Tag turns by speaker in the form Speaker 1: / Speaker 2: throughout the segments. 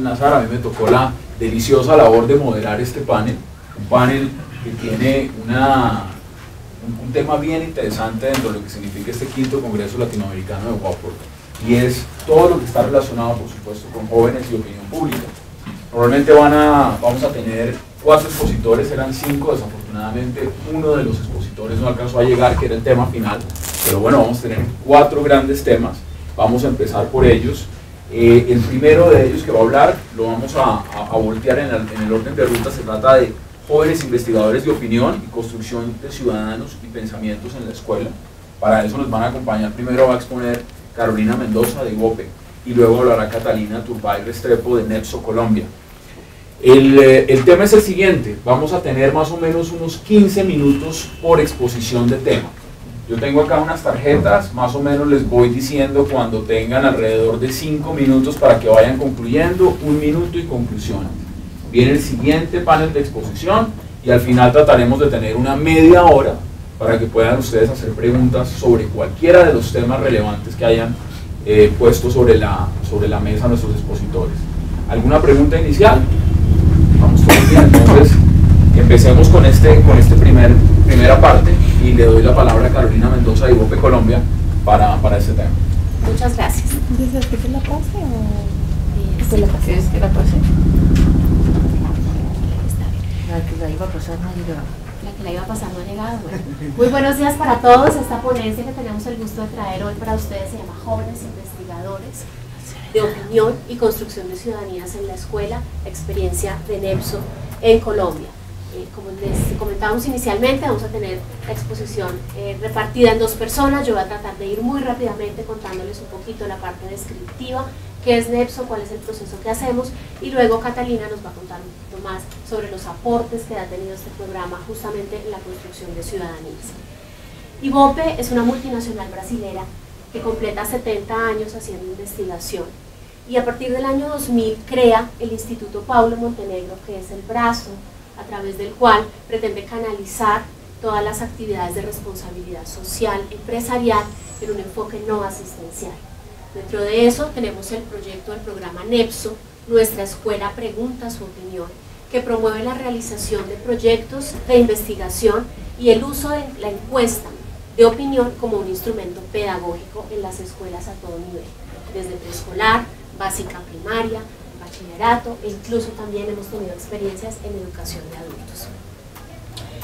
Speaker 1: Nazar, a mí me tocó la deliciosa labor de moderar este panel, un panel que tiene un tema bien interesante dentro de lo que significa este quinto Congreso Latinoamericano de Wafford, y es todo lo que está relacionado, por supuesto, con jóvenes y opinión pública. Normalmente vamos a tener 4 expositores, eran 5, desafortunadamente uno de los expositores no alcanzó a llegar, que era el tema final, pero bueno, vamos a tener 4 grandes temas, vamos a empezar por ellos. El primero de ellos que va a hablar, lo vamos a voltear en el orden de ruta, se trata de jóvenes investigadores de opinión y construcción de ciudadanos y pensamientos en la escuela. Para eso nos van a acompañar, primero va a exponer Carolina Mendoza de IVOPE y luego hablará Catalina Turbay Restrepo de NEPSO Colombia. El tema es el siguiente, vamos a tener más o menos unos 15 minutos por exposición de tema. Yo tengo acá unas tarjetas, más o menos les voy diciendo cuando tengan alrededor de 5 minutos para que vayan concluyendo, 1 minuto y conclusión. Viene el siguiente panel de exposición y al final trataremos de tener una media hora para que puedan ustedes hacer preguntas sobre cualquiera de los temas relevantes que hayan puesto sobre la mesa nuestros expositores. ¿Alguna pregunta inicial? Vamos todos bien, entonces empecemos con primera parte y le doy la palabra a Carolina Mendoza de IVOPE Colombia para este tema.
Speaker 2: Muchas gracias.
Speaker 3: ¿Dices que te la pase o
Speaker 2: te la pase?
Speaker 3: ¿Quieres que la pase?
Speaker 2: La que la iba a pasar no ha llegado. La que la iba a pasar no ha llegado. Bueno. Muy buenos días para todos. Esta ponencia que tenemos el gusto de traer hoy para ustedes se llama Jóvenes Investigadores de Opinión y Construcción de Ciudadanías en la Escuela, experiencia de NEPSO en Colombia. Como les comentábamos inicialmente, vamos a tener la exposición repartida en 2 personas. Yo voy a tratar de ir muy rápidamente contándoles un poquito la parte descriptiva, qué es NEPSO, cuál es el proceso que hacemos, y luego Catalina nos va a contar un poquito más sobre los aportes que ha tenido este programa justamente en la construcción de ciudadanías. IVOPE es una multinacional brasilera que completa 70 años haciendo investigación, y a partir del año 2000 crea el Instituto Paulo Montenegro, que es el brazo a través del cual pretende canalizar todas las actividades de responsabilidad social empresarial en un enfoque no asistencial. Dentro de eso tenemos el proyecto del programa NEPSO, Nuestra Escuela Pregunta Su Opinión, que promueve la realización de proyectos de investigación y el uso de la encuesta de opinión como un instrumento pedagógico en las escuelas a todo nivel, desde preescolar, básica primaria, bachillerato, e incluso también hemos tenido experiencias en educación de adultos.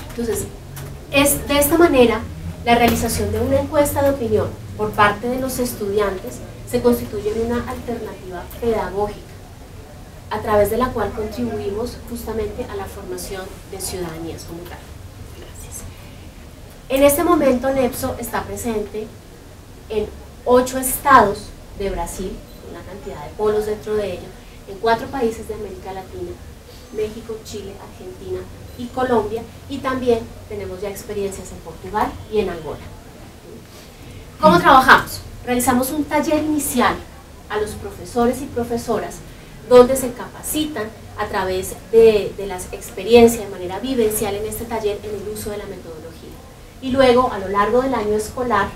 Speaker 2: Entonces, es de esta manera la realización de una encuesta de opinión por parte de los estudiantes se constituye en una alternativa pedagógica a través de la cual contribuimos justamente a la formación de ciudadanías como tal. Gracias. En este momento NEPSO está presente en 8 estados de Brasil, una cantidad de polos dentro de ello, en 4 países de América Latina, México, Chile, Argentina y Colombia, y también tenemos ya experiencias en Portugal y en Angola. ¿Cómo trabajamos? Realizamos un taller inicial a los profesores y profesoras donde se capacitan a través de las experiencias de manera vivencial en este taller en el uso de la metodología. Y luego, a lo largo del año escolar,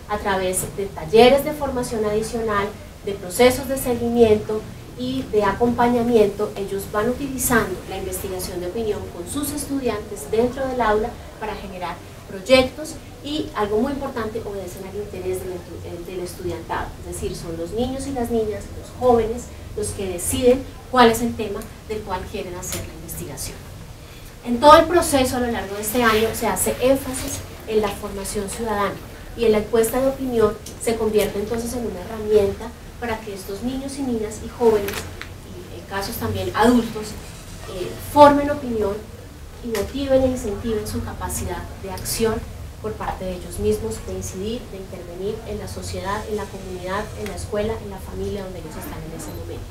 Speaker 2: a través de talleres de formación adicional, de procesos de seguimiento y de acompañamiento, ellos van utilizando la investigación de opinión con sus estudiantes dentro del aula para generar proyectos y, algo muy importante, obedecen al interés del estudiantado, es decir, son los niños y las niñas, los jóvenes, los que deciden cuál es el tema del cual quieren hacer la investigación. En todo el proceso a lo largo de este año se hace énfasis en la formación ciudadana y en la encuesta de opinión se convierte entonces en una herramienta para que estos niños y niñas y jóvenes, y en casos también adultos, formen opinión y motiven e incentiven su capacidad de acción por parte de ellos mismos, de incidir, de intervenir en la sociedad, en la comunidad, en la escuela, en la familia donde ellos están en ese momento.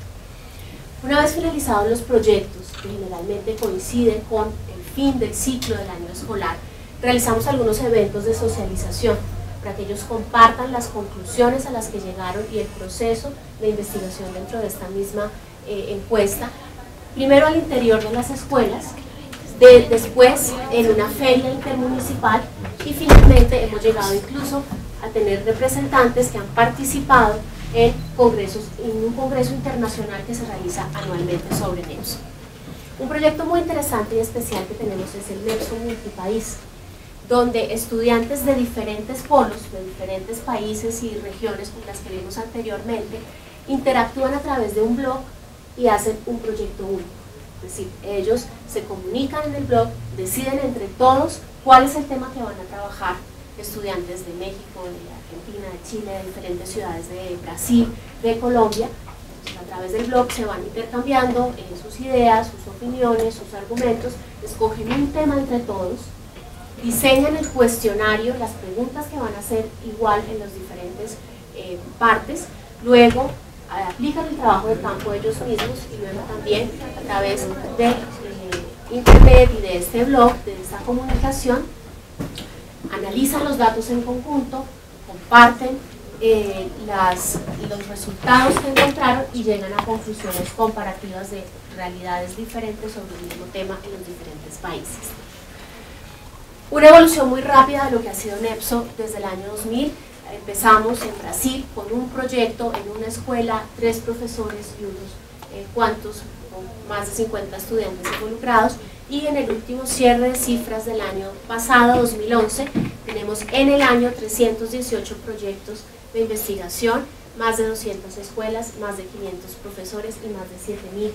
Speaker 2: Una vez finalizados los proyectos, que generalmente coinciden con el fin del ciclo del año escolar, realizamos algunos eventos de socialización para que ellos compartan las conclusiones a las que llegaron y el proceso de investigación dentro de esta misma encuesta, primero al interior de las escuelas, después en una feria intermunicipal y finalmente hemos llegado incluso a tener representantes que han participado en un congreso internacional que se realiza anualmente sobre NEPSO. Un proyecto muy interesante y especial que tenemos es el NEPSO Multipaís, donde estudiantes de diferentes polos, de diferentes países y regiones como las que vimos anteriormente, interactúan a través de un blog y hacen un proyecto único. Es decir, ellos se comunican en el blog, deciden entre todos cuál es el tema que van a trabajar, estudiantes de México, de Argentina, de Chile, de diferentes ciudades de Brasil, de Colombia. Entonces, a través del blog se van intercambiando sus ideas, sus opiniones, sus argumentos, escogen un tema entre todos, diseñan el cuestionario, las preguntas que van a hacer igual en las diferentes partes, luego aplican el trabajo de campo ellos mismos y luego también a través de internet y de este blog, de esta comunicación, analizan los datos en conjunto, comparten los resultados que encontraron y llegan a conclusiones comparativas de realidades diferentes sobre el mismo tema en los diferentes países. Una evolución muy rápida de lo que ha sido NEPSO desde el año 2000. Empezamos en Brasil con un proyecto en una escuela, 3 profesores y unos cuantos, con más de 50 estudiantes involucrados, y en el último cierre de cifras del año pasado, 2011, tenemos en el año 318 proyectos de investigación, más de 200 escuelas, más de 500 profesores y más de 7.000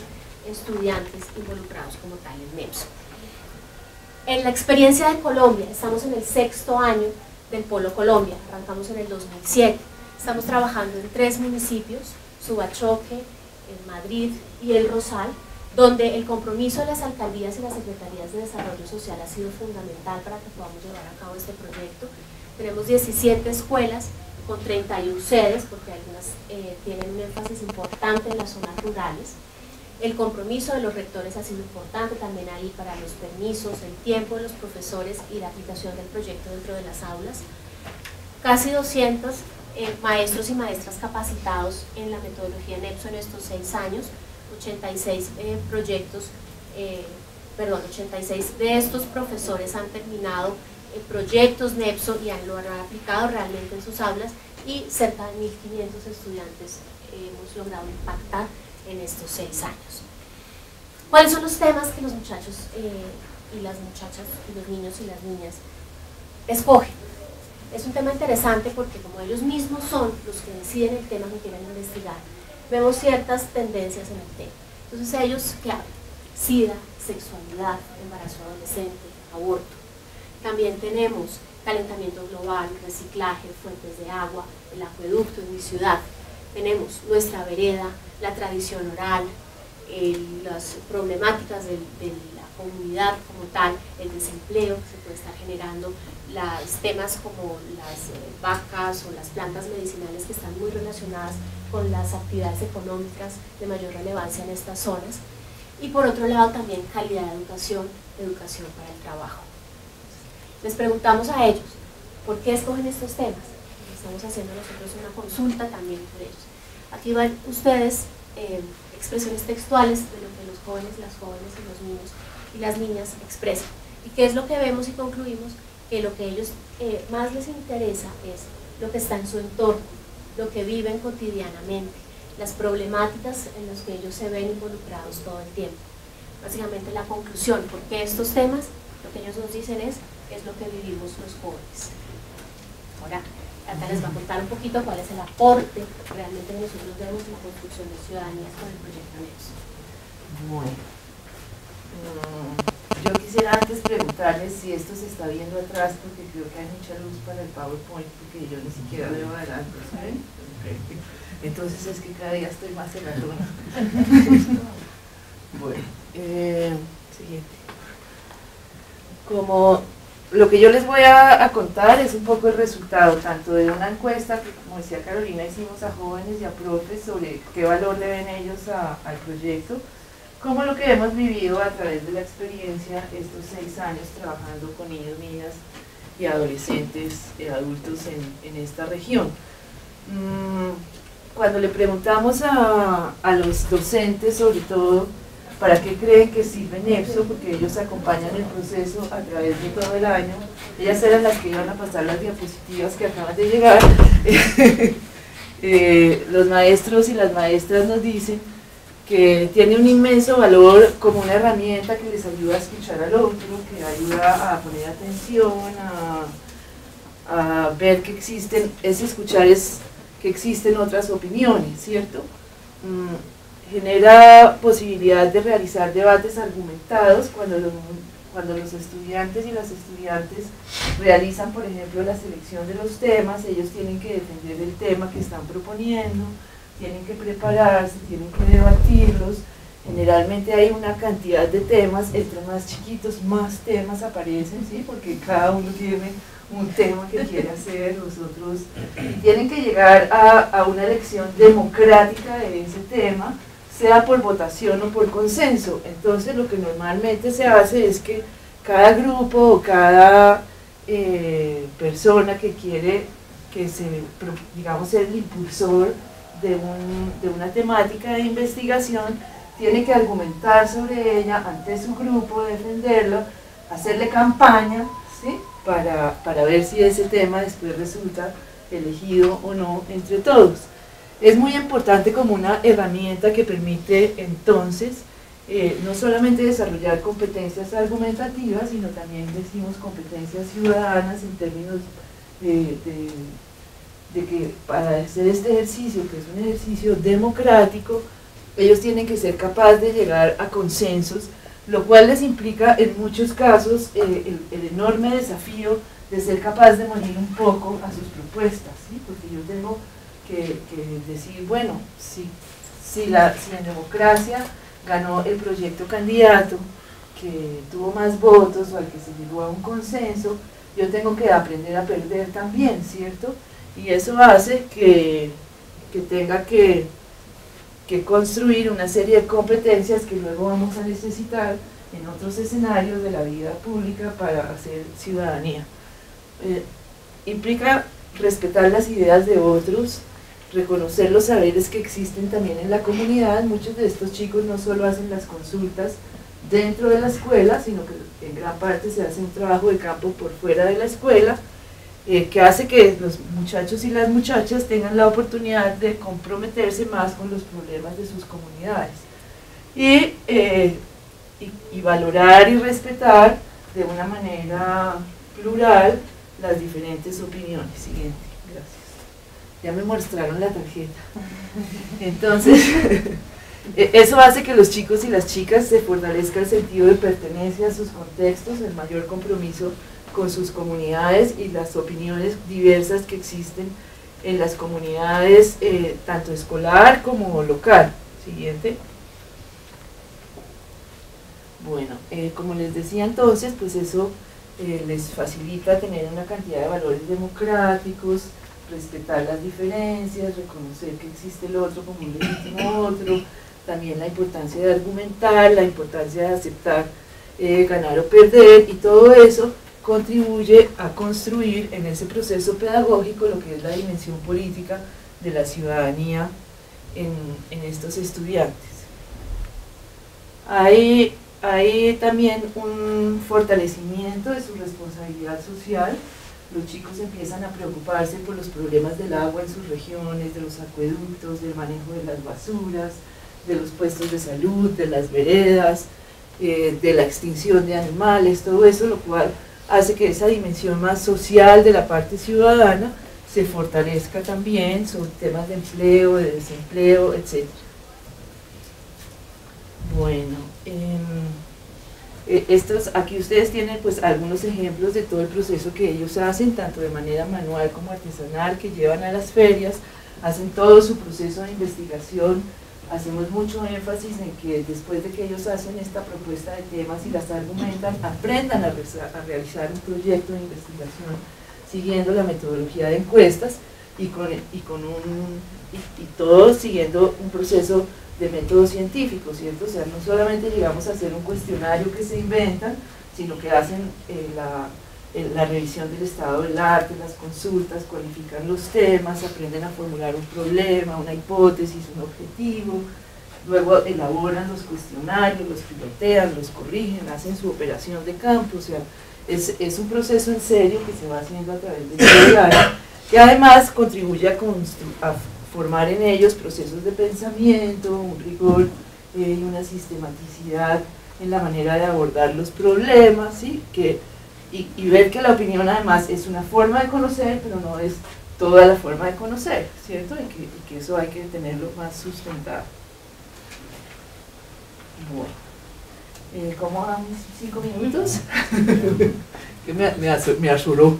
Speaker 2: estudiantes involucrados como tal en NEPSO. En la experiencia de Colombia, estamos en el 6º año del Polo Colombia, arrancamos en el 2007, estamos trabajando en 3 municipios, Subachoque, Madrid y El Rosal, donde el compromiso de las alcaldías y las secretarías de desarrollo social ha sido fundamental para que podamos llevar a cabo este proyecto. Tenemos 17 escuelas con 31 sedes, porque algunas tienen un énfasis importante en las zonas rurales. El compromiso de los rectores ha sido importante también ahí para los permisos, el tiempo de los profesores y la aplicación del proyecto dentro de las aulas. Casi 200 maestros y maestras capacitados en la metodología NEPSO en estos 6 años, 86 86 de estos profesores han terminado proyectos NEPSO y lo han aplicado realmente en sus aulas, y cerca de 1.500 estudiantes hemos logrado impactar en estos 6 años. ¿Cuáles son los temas que los muchachos y las muchachas y los niños y las niñas escogen? Es un tema interesante porque como ellos mismos son los que deciden el tema que quieren investigar, vemos ciertas tendencias en el tema. Entonces ellos, claro, SIDA, sexualidad, embarazo adolescente, aborto. También tenemos calentamiento global, reciclaje, fuentes de agua, el acueducto en mi ciudad. Tenemos nuestra vereda, la tradición oral, las problemáticas de la comunidad como tal, el desempleo que se puede estar generando, los temas como las vacas o las plantas medicinales que están muy relacionadas con las actividades económicas de mayor relevancia en estas zonas. Y por otro lado también calidad de educación, educación para el trabajo. Les preguntamos a ellos, ¿por qué escogen estos temas? Estamos haciendo nosotros una consulta también por ellos. Aquí van ustedes expresiones textuales de lo que los jóvenes, las jóvenes y los niños y las niñas expresan. ¿Y qué es lo que vemos y concluimos? Que lo que a ellos más les interesa es lo que está en su entorno, lo que viven cotidianamente, las problemáticas en las que ellos se ven involucrados todo el tiempo. Básicamente la conclusión, porque estos temas, lo que ellos nos dicen es lo que vivimos los jóvenes. Ahora, acá les va a contar un poquito cuál es el aporte realmente que nosotros vemos en la construcción de ciudadanías con el proyecto NEPSO.
Speaker 4: Bueno, yo quisiera antes preguntarles si esto se está viendo atrás, porque creo que hay mucha luz para el PowerPoint, porque yo ni siquiera veo adelante, ¿saben? Entonces es que cada día estoy más en la luna. Bueno, siguiente. Como lo que yo les voy a contar es un poco el resultado tanto de una encuesta que, como decía Carolina, hicimos a jóvenes y a profes sobre qué valor le ven ellos al proyecto, como lo que hemos vivido a través de la experiencia estos 6 años trabajando con niños, niñas y adolescentes y adultos en esta región. Cuando le preguntamos a los docentes, sobre todo, ¿para qué creen que sirve NEPSO? Porque ellos acompañan el proceso a través de todo el año. Ellas eran las que iban a pasar las diapositivas que acaban de llegar. los maestros y las maestras nos dicen que tiene un inmenso valor como una herramienta que les ayuda a escuchar al otro, que ayuda a poner atención, a ver que existen, es escuchar es que existen otras opiniones, ¿cierto? Genera posibilidad de realizar debates argumentados cuando los estudiantes y las estudiantes realizan, por ejemplo, la selección de los temas. Ellos tienen que defender el tema que están proponiendo, tienen que prepararse, tienen que debatirlos. Generalmente hay una cantidad de temas, entre más chiquitos más temas aparecen, ¿sí? Porque cada uno tiene un tema que quiere hacer, los otros, y tienen que llegar a una elección democrática de ese tema, sea por votación o por consenso. Entonces lo que normalmente se hace es que cada grupo o cada persona que quiere digamos, ser el impulsor de una temática de investigación, tiene que argumentar sobre ella ante su grupo, defenderlo, hacerle campaña, ¿sí? para ver si ese tema después resulta elegido o no entre todos. Es muy importante como una herramienta que permite entonces no solamente desarrollar competencias argumentativas, sino también decimos competencias ciudadanas en términos de que para hacer este ejercicio, que es un ejercicio democrático, ellos tienen que ser capaces de llegar a consensos, lo cual les implica en muchos casos el enorme desafío de ser capaz de morir un poco a sus propuestas, ¿sí? Porque yo tengo que decir, bueno, si en democracia ganó el proyecto candidato que tuvo más votos o al que se llegó a un consenso, yo tengo que aprender a perder también, ¿cierto? Y eso hace que tenga que construir una serie de competencias que luego vamos a necesitar en otros escenarios de la vida pública para hacer ciudadanía. Implica respetar las ideas de otros, reconocer los saberes que existen también en la comunidad. Muchos de estos chicos no solo hacen las consultas dentro de la escuela, sino que en gran parte se hace un trabajo de campo por fuera de la escuela, que hace que los muchachos y las muchachas tengan la oportunidad de comprometerse más con los problemas de sus comunidades y valorar y respetar de una manera plural las diferentes opiniones. Siguiente, gracias. Ya me mostraron la tarjeta. Entonces, eso hace que los chicos y las chicas se fortalezca el sentido de pertenencia a sus contextos, el mayor compromiso con sus comunidades y las opiniones diversas que existen en las comunidades, tanto escolar como local. Siguiente. Bueno, como les decía entonces, pues eso les facilita tener una cantidad de valores democráticos, respetar las diferencias, reconocer que existe el otro como un legítimo otro, también la importancia de argumentar, la importancia de aceptar ganar o perder, y todo eso contribuye a construir en ese proceso pedagógico lo que es la dimensión política de la ciudadanía en estos estudiantes. Hay también un fortalecimiento de su responsabilidad social. Los chicos empiezan a preocuparse por los problemas del agua en sus regiones, de los acueductos, del manejo de las basuras, de los puestos de salud, de las veredas, de la extinción de animales, todo eso, lo cual hace que esa dimensión más social de la parte ciudadana se fortalezca también sobre temas de empleo, de desempleo, etc. Bueno, aquí ustedes tienen pues algunos ejemplos de todo el proceso que ellos hacen, tanto de manera manual como artesanal, que llevan a las ferias, hacen todo su proceso de investigación. Hacemos mucho énfasis en que después de que ellos hacen esta propuesta de temas y las argumentan, aprendan a realizar un proyecto de investigación siguiendo la metodología de encuestas y todo siguiendo un proceso de método científico, ¿cierto? O sea, no solamente llegamos a hacer un cuestionario que se inventan, sino que hacen la revisión del estado del arte, las consultas, cualifican los temas, aprenden a formular un problema, una hipótesis, un objetivo, luego elaboran los cuestionarios, los pilotean, los corrigen, hacen su operación de campo. O sea, es un proceso en serio que se va haciendo a través del diario, que además contribuye a formar en ellos procesos de pensamiento, un rigor y una sistematicidad en la manera de abordar los problemas, ¿sí? Y ver que la opinión además es una forma de conocer, pero no es toda la forma de conocer, ¿cierto? Y que eso hay que tenerlo más sustentado. Bueno, ¿cómo vamos? 5 minutos? Que me azoró.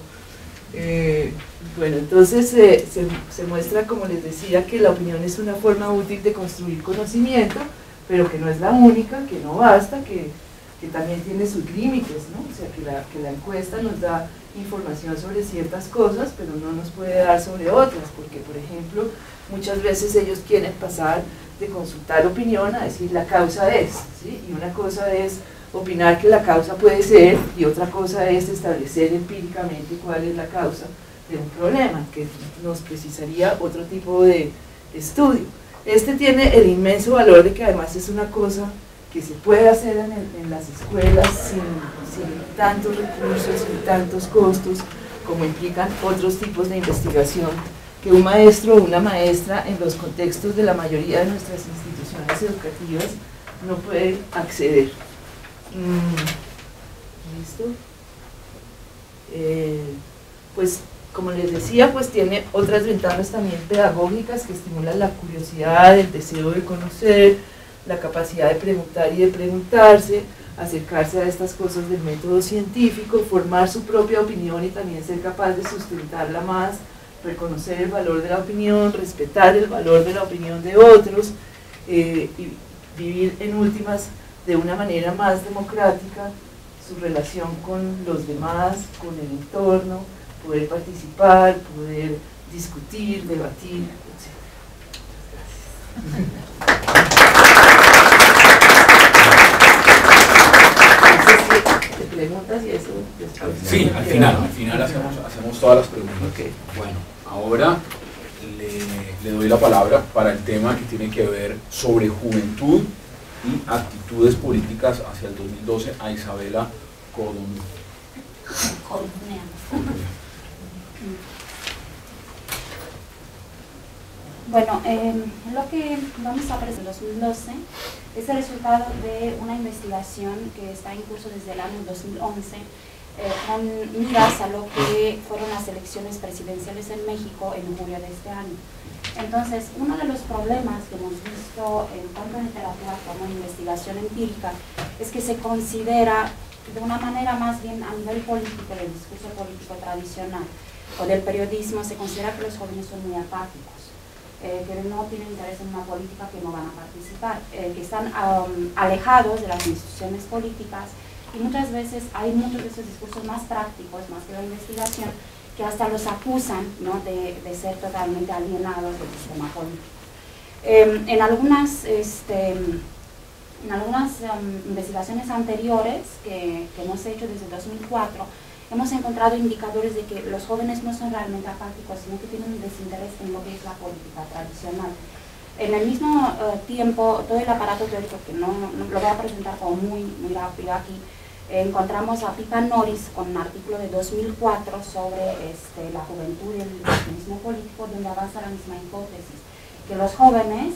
Speaker 4: Bueno, entonces se muestra, como les decía, que la opinión es una forma útil de construir conocimiento, pero que no es la única, que no basta, que también tiene sus límites, ¿no? O sea, que la encuesta nos da información sobre ciertas cosas, pero no nos puede dar sobre otras, porque, por ejemplo, muchas veces ellos quieren pasar de consultar opinión a decir la causa es, ¿sí? Y una cosa es opinar que la causa puede ser, y otra cosa es establecer empíricamente cuál es la causa de un problema, que nos precisaría otro tipo de estudio. Este tiene el inmenso valor de que además es una cosa que se puede hacer en las escuelas sin tantos recursos, sin tantos costos, como implican otros tipos de investigación que un maestro o una maestra en los contextos de la mayoría de nuestras instituciones educativas no puede acceder. ¿Listo? Pues como les decía, pues tiene otras ventanas también pedagógicas que estimulan la curiosidad, el deseo de conocer, la capacidad de preguntar y de preguntarse, acercarse a estas cosas del método científico, formar su propia opinión y también ser capaz de sustentarla más, reconocer el valor de la opinión, respetar el valor de la opinión de otros y vivir en últimas de una manera más democrática su relación con los demás, con el entorno, poder participar, poder discutir, debatir, etc. Preguntas y eso después.
Speaker 1: Sí, al final hacemos todas las preguntas.
Speaker 4: Okay.
Speaker 1: Bueno, ahora le doy la palabra para el tema que tiene que ver sobre juventud y actitudes políticas hacia el 2012 a Isabela Codonú.
Speaker 5: Bueno, lo que vamos a presentar en 2012 es el resultado de una investigación que está en curso desde el año 2011 con miras a lo que fueron las elecciones presidenciales en México en julio de este año. Entonces, uno de los problemas que hemos visto tanto en literatura como en investigación empírica es que se considera de una manera más bien a nivel político, del discurso político tradicional o del periodismo, se considera que los jóvenes son muy apáticos. Que no tienen interés en una política, que no van a participar, que están alejados de las instituciones políticas, y muchas veces hay muchos de esos discursos más prácticos, más que la investigación, que hasta los acusan, ¿no?, de ser totalmente alienados del sistema político. En algunas investigaciones anteriores que hemos hecho desde 2004, hemos encontrado indicadores de que los jóvenes no son realmente apáticos, sino que tienen un desinterés en lo que es la política tradicional. En el mismo tiempo, todo el aparato teórico, que no lo voy a presentar como muy rápido aquí, encontramos a Pipa Norris con un artículo de 2004 sobre la juventud y el activismo político, donde avanza la misma hipótesis, que los jóvenes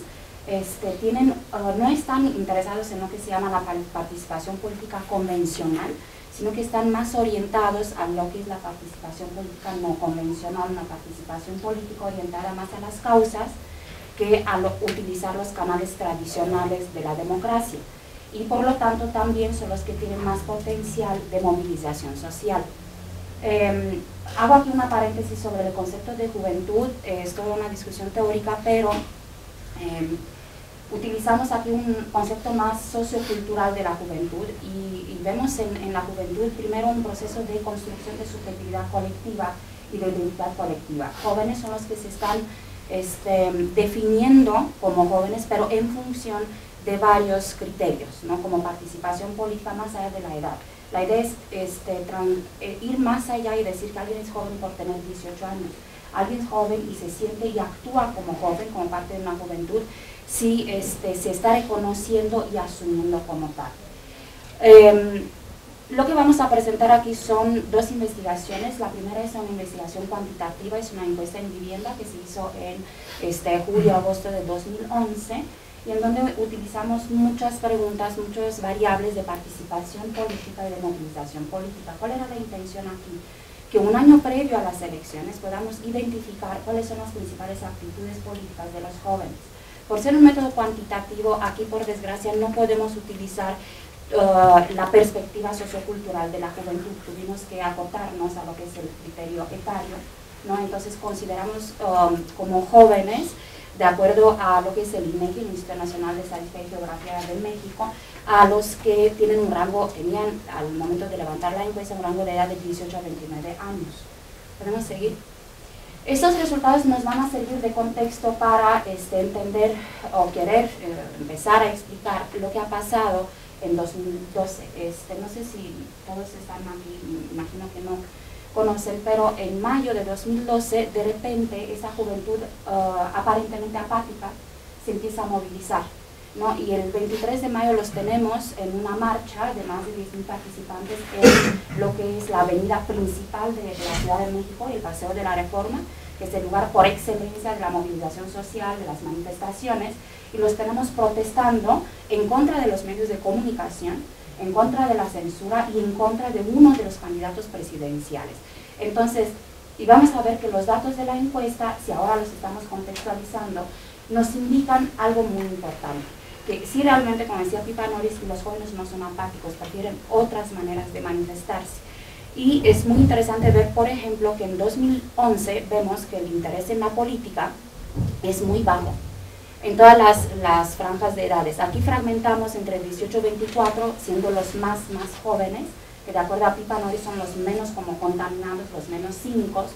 Speaker 5: no están interesados en lo que se llama la participación política convencional, sino que están más orientados a lo que es la participación política no convencional, una participación política orientada más a las causas que a utilizar los canales tradicionales de la democracia. Y por lo tanto también son los que tienen más potencial de movilización social. Hago aquí una paréntesis sobre el concepto de juventud, es toda una discusión teórica, pero utilizamos aquí un concepto más sociocultural de la juventud y vemos en la juventud primero un proceso de construcción de subjetividad colectiva y de identidad colectiva. Jóvenes son los que se están definiendo como jóvenes, pero en función de varios criterios, ¿no?, como participación política más allá de la edad. La idea es ir más allá y decir que alguien es joven por tener 18 años. Alguien es joven y se siente y actúa como joven, como parte de una juventud, si se está reconociendo y asumiendo como tal. Lo que vamos a presentar aquí son dos investigaciones. La primera es una investigación cuantitativa, es una encuesta en vivienda que se hizo en julio-agosto de 2011, y en donde utilizamos muchas preguntas, muchas variables de participación política y de movilización política. ¿Cuál era la intención aquí? Que un año previo a las elecciones podamos identificar cuáles son las principales actitudes políticas de los jóvenes. Por ser un método cuantitativo, aquí por desgracia no podemos utilizar la perspectiva sociocultural de la juventud. Tuvimos que acotarnos a lo que es el criterio etario, ¿no? Entonces consideramos como jóvenes, de acuerdo a lo que es el INEGI, el Instituto Nacional de Estadística y Geografía de México, a los que tienen un rango, tenían al momento de levantar la encuesta un rango de edad de 18 a 29 años. ¿Podemos seguir? Estos resultados nos van a servir de contexto para entender o querer empezar a explicar lo que ha pasado en 2012. No sé si todos están aquí, me imagino que no conocen, pero en mayo de 2012, de repente, esa juventud aparentemente apática se empieza a movilizar, ¿no? Y el 23 de mayo los tenemos en una marcha de más de 10.000 participantes en lo que es la avenida principal de la Ciudad de México, el Paseo de la Reforma, que es el lugar por excelencia de la movilización social, de las manifestaciones, y los tenemos protestando en contra de los medios de comunicación, en contra de la censura y en contra de uno de los candidatos presidenciales. Entonces, y vamos a ver que los datos de la encuesta, si ahora los estamos contextualizando, nos indican algo muy importante, que si realmente, como decía Pipa Noris, los jóvenes no son apáticos, prefieren otras maneras de manifestarse. Y es muy interesante ver, por ejemplo, que en 2011 vemos que el interés en la política es muy bajo en todas las franjas de edades. Aquí fragmentamos entre 18 y 24, siendo los más jóvenes, que de acuerdo a Pipa Noris son los menos como contaminados, los menos cínicos,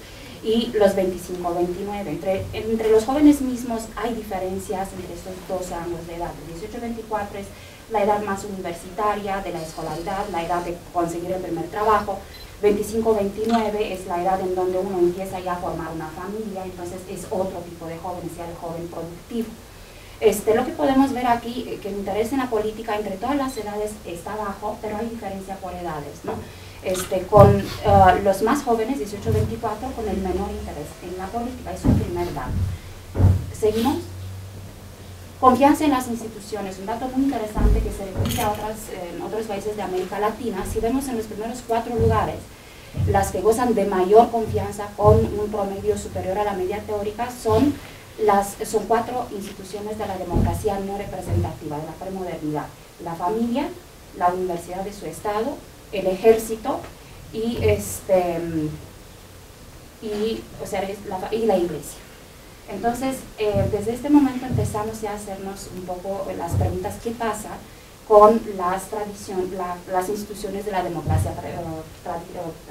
Speaker 5: y los 25-29. Entre los jóvenes mismos hay diferencias entre estos dos rangos de edad. 18-24 es la edad más universitaria de la escolaridad, la edad de conseguir el primer trabajo. 25-29 es la edad en donde uno empieza ya a formar una familia, entonces es otro tipo de joven, ya el joven productivo. Lo que podemos ver aquí, que el interés en la política entre todas las edades está bajo, pero hay diferencia por edades, ¿no? Con los más jóvenes, 18-24, con el menor interés en la política, es su primer dato. ¿Seguimos? Confianza en las instituciones, un dato muy interesante que se repite en otros países de América Latina. Si vemos en los primeros 4 lugares, las que gozan de mayor confianza con un promedio superior a la media teórica son 4 instituciones de la democracia no representativa, de la premodernidad: la familia, la universidad de su estado, el ejército y la iglesia. Entonces, desde este momento empezamos ya a hacernos un poco las preguntas: ¿qué pasa con las instituciones de la democracia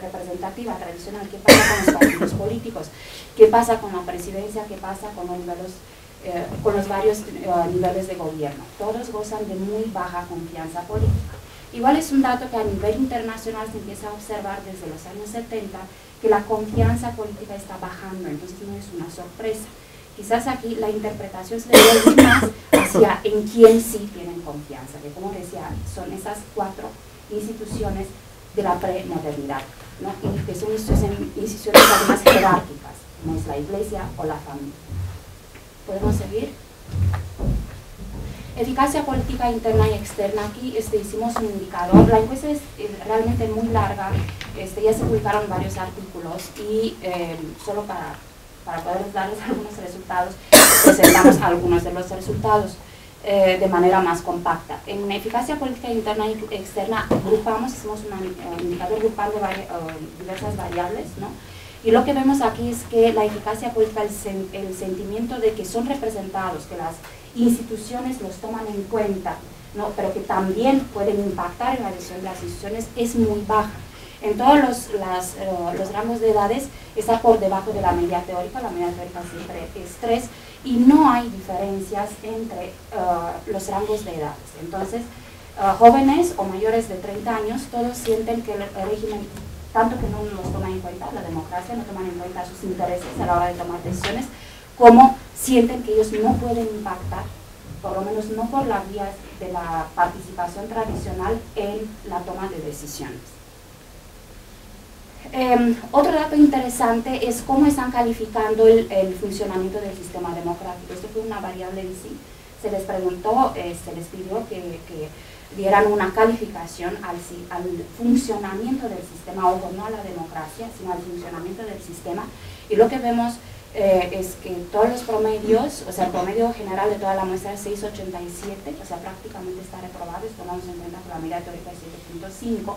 Speaker 5: representativa, tradicional? ¿Qué pasa con los partidos políticos? ¿Qué pasa con la presidencia? ¿Qué pasa con los varios niveles de gobierno? Todos gozan de muy baja confianza política. Igual es un dato que a nivel internacional se empieza a observar desde los años 70, que la confianza política está bajando, entonces no es una sorpresa. Quizás aquí la interpretación se debe más hacia en quién sí tienen confianza, que como decía, son esas 4 instituciones de la premodernidad, ¿no? Y que son instituciones más jerárquicas, como es la iglesia o la familia. ¿Podemos seguir? Eficacia política interna y externa. Aquí hicimos un indicador. La encuesta es realmente muy larga, ya se publicaron varios artículos y solo para poder darles algunos resultados, presentamos algunos de los resultados de manera más compacta. En eficacia política interna y externa hicimos un indicador grupando diversas variables, ¿no? Y lo que vemos aquí es que la eficacia política, el sentimiento de que son representados, que las instituciones los toman en cuenta, ¿no? Pero que también pueden impactar en la decisión de las instituciones, es muy baja. En todos los rangos de edades está por debajo de la media teórica. La media teórica siempre es 3, y no hay diferencias entre los rangos de edades. Entonces, jóvenes o mayores de 30 años, todos sienten que el régimen, tanto que no los toma en cuenta, la democracia no toma en cuenta sus intereses a la hora de tomar decisiones, como sienten que ellos no pueden impactar por lo menos no por la vía de la participación tradicional en la toma de decisiones. Otro dato interesante es cómo están calificando el funcionamiento del sistema democrático. Esto fue una variable en sí. Se les preguntó, se les pidió que dieran una calificación al funcionamiento del sistema, ojo, no a la democracia, sino al funcionamiento del sistema. Y lo que vemos es que todos los promedios, o sea, el promedio general de toda la muestra es 6.87, o sea, prácticamente está reprobado, tomamos en cuenta que la media teórica es 7.5.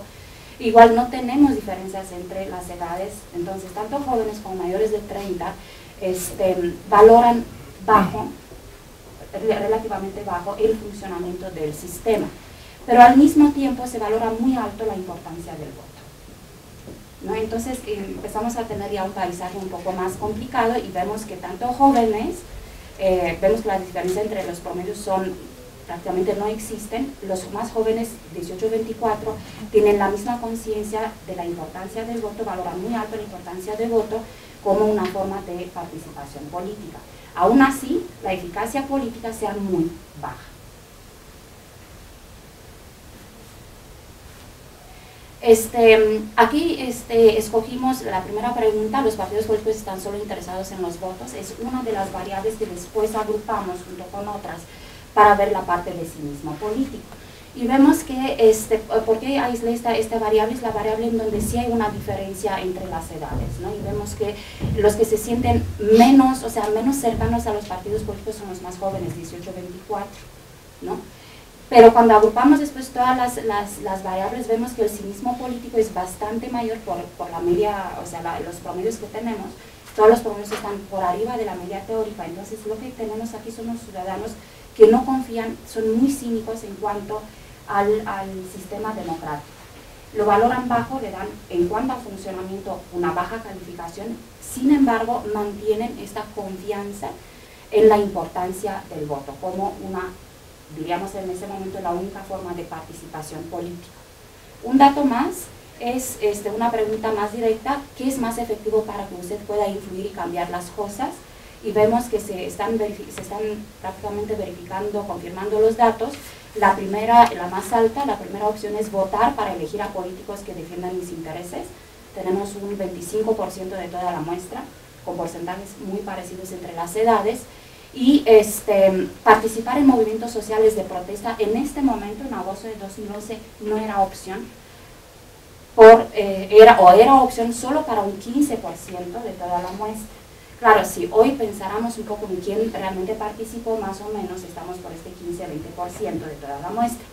Speaker 5: Igual no tenemos diferencias entre las edades, entonces tanto jóvenes como mayores de 30 valoran bajo, relativamente bajo, el funcionamiento del sistema. Pero al mismo tiempo se valora muy alto la importancia del voto, ¿no? Entonces empezamos a tener ya un paisaje un poco más complicado y vemos que tanto jóvenes, vemos que la diferencia entre los promedios prácticamente no existen. Los más jóvenes, 18-24, tienen la misma conciencia de la importancia del voto, valoran muy alto la importancia del voto como una forma de participación política. Aún así, la eficacia política sea muy baja. Aquí escogimos la primera pregunta: los partidos políticos están solo interesados en los votos. Es una de las variables que después agrupamos junto con otras para ver la parte de cinismo político. Y vemos que, ¿por qué aislé esta variable? Es la variable en donde sí hay una diferencia entre las edades, ¿no? Y vemos que los que se sienten menos, o sea, menos cercanos a los partidos políticos son los más jóvenes, 18-24, ¿no? Pero cuando agrupamos después todas las variables, vemos que el cinismo político es bastante mayor por la media, o sea, los promedios que tenemos. Todos los promedios están por arriba de la media teórica. Entonces lo que tenemos aquí son los ciudadanos que no confían, son muy cínicos en cuanto al sistema democrático. Lo valoran bajo, le dan en cuanto al funcionamiento una baja calificación, sin embargo mantienen esta confianza en la importancia del voto como una, diríamos en ese momento, la única forma de participación política. Un dato más es una pregunta más directa: ¿qué es más efectivo para que usted pueda influir y cambiar las cosas? Y vemos que se están prácticamente verificando, confirmando los datos. La primera, la más alta, la primera opción es votar para elegir a políticos que defiendan mis intereses. Tenemos un 25% de toda la muestra, con porcentajes muy parecidos entre las edades. Y participar en movimientos sociales de protesta en este momento, en agosto de 2011, no era opción. Era opción solo para un 15% de toda la muestra. Claro, si hoy pensáramos un poco en quién realmente participó, más o menos estamos por este 15-20% de toda la muestra.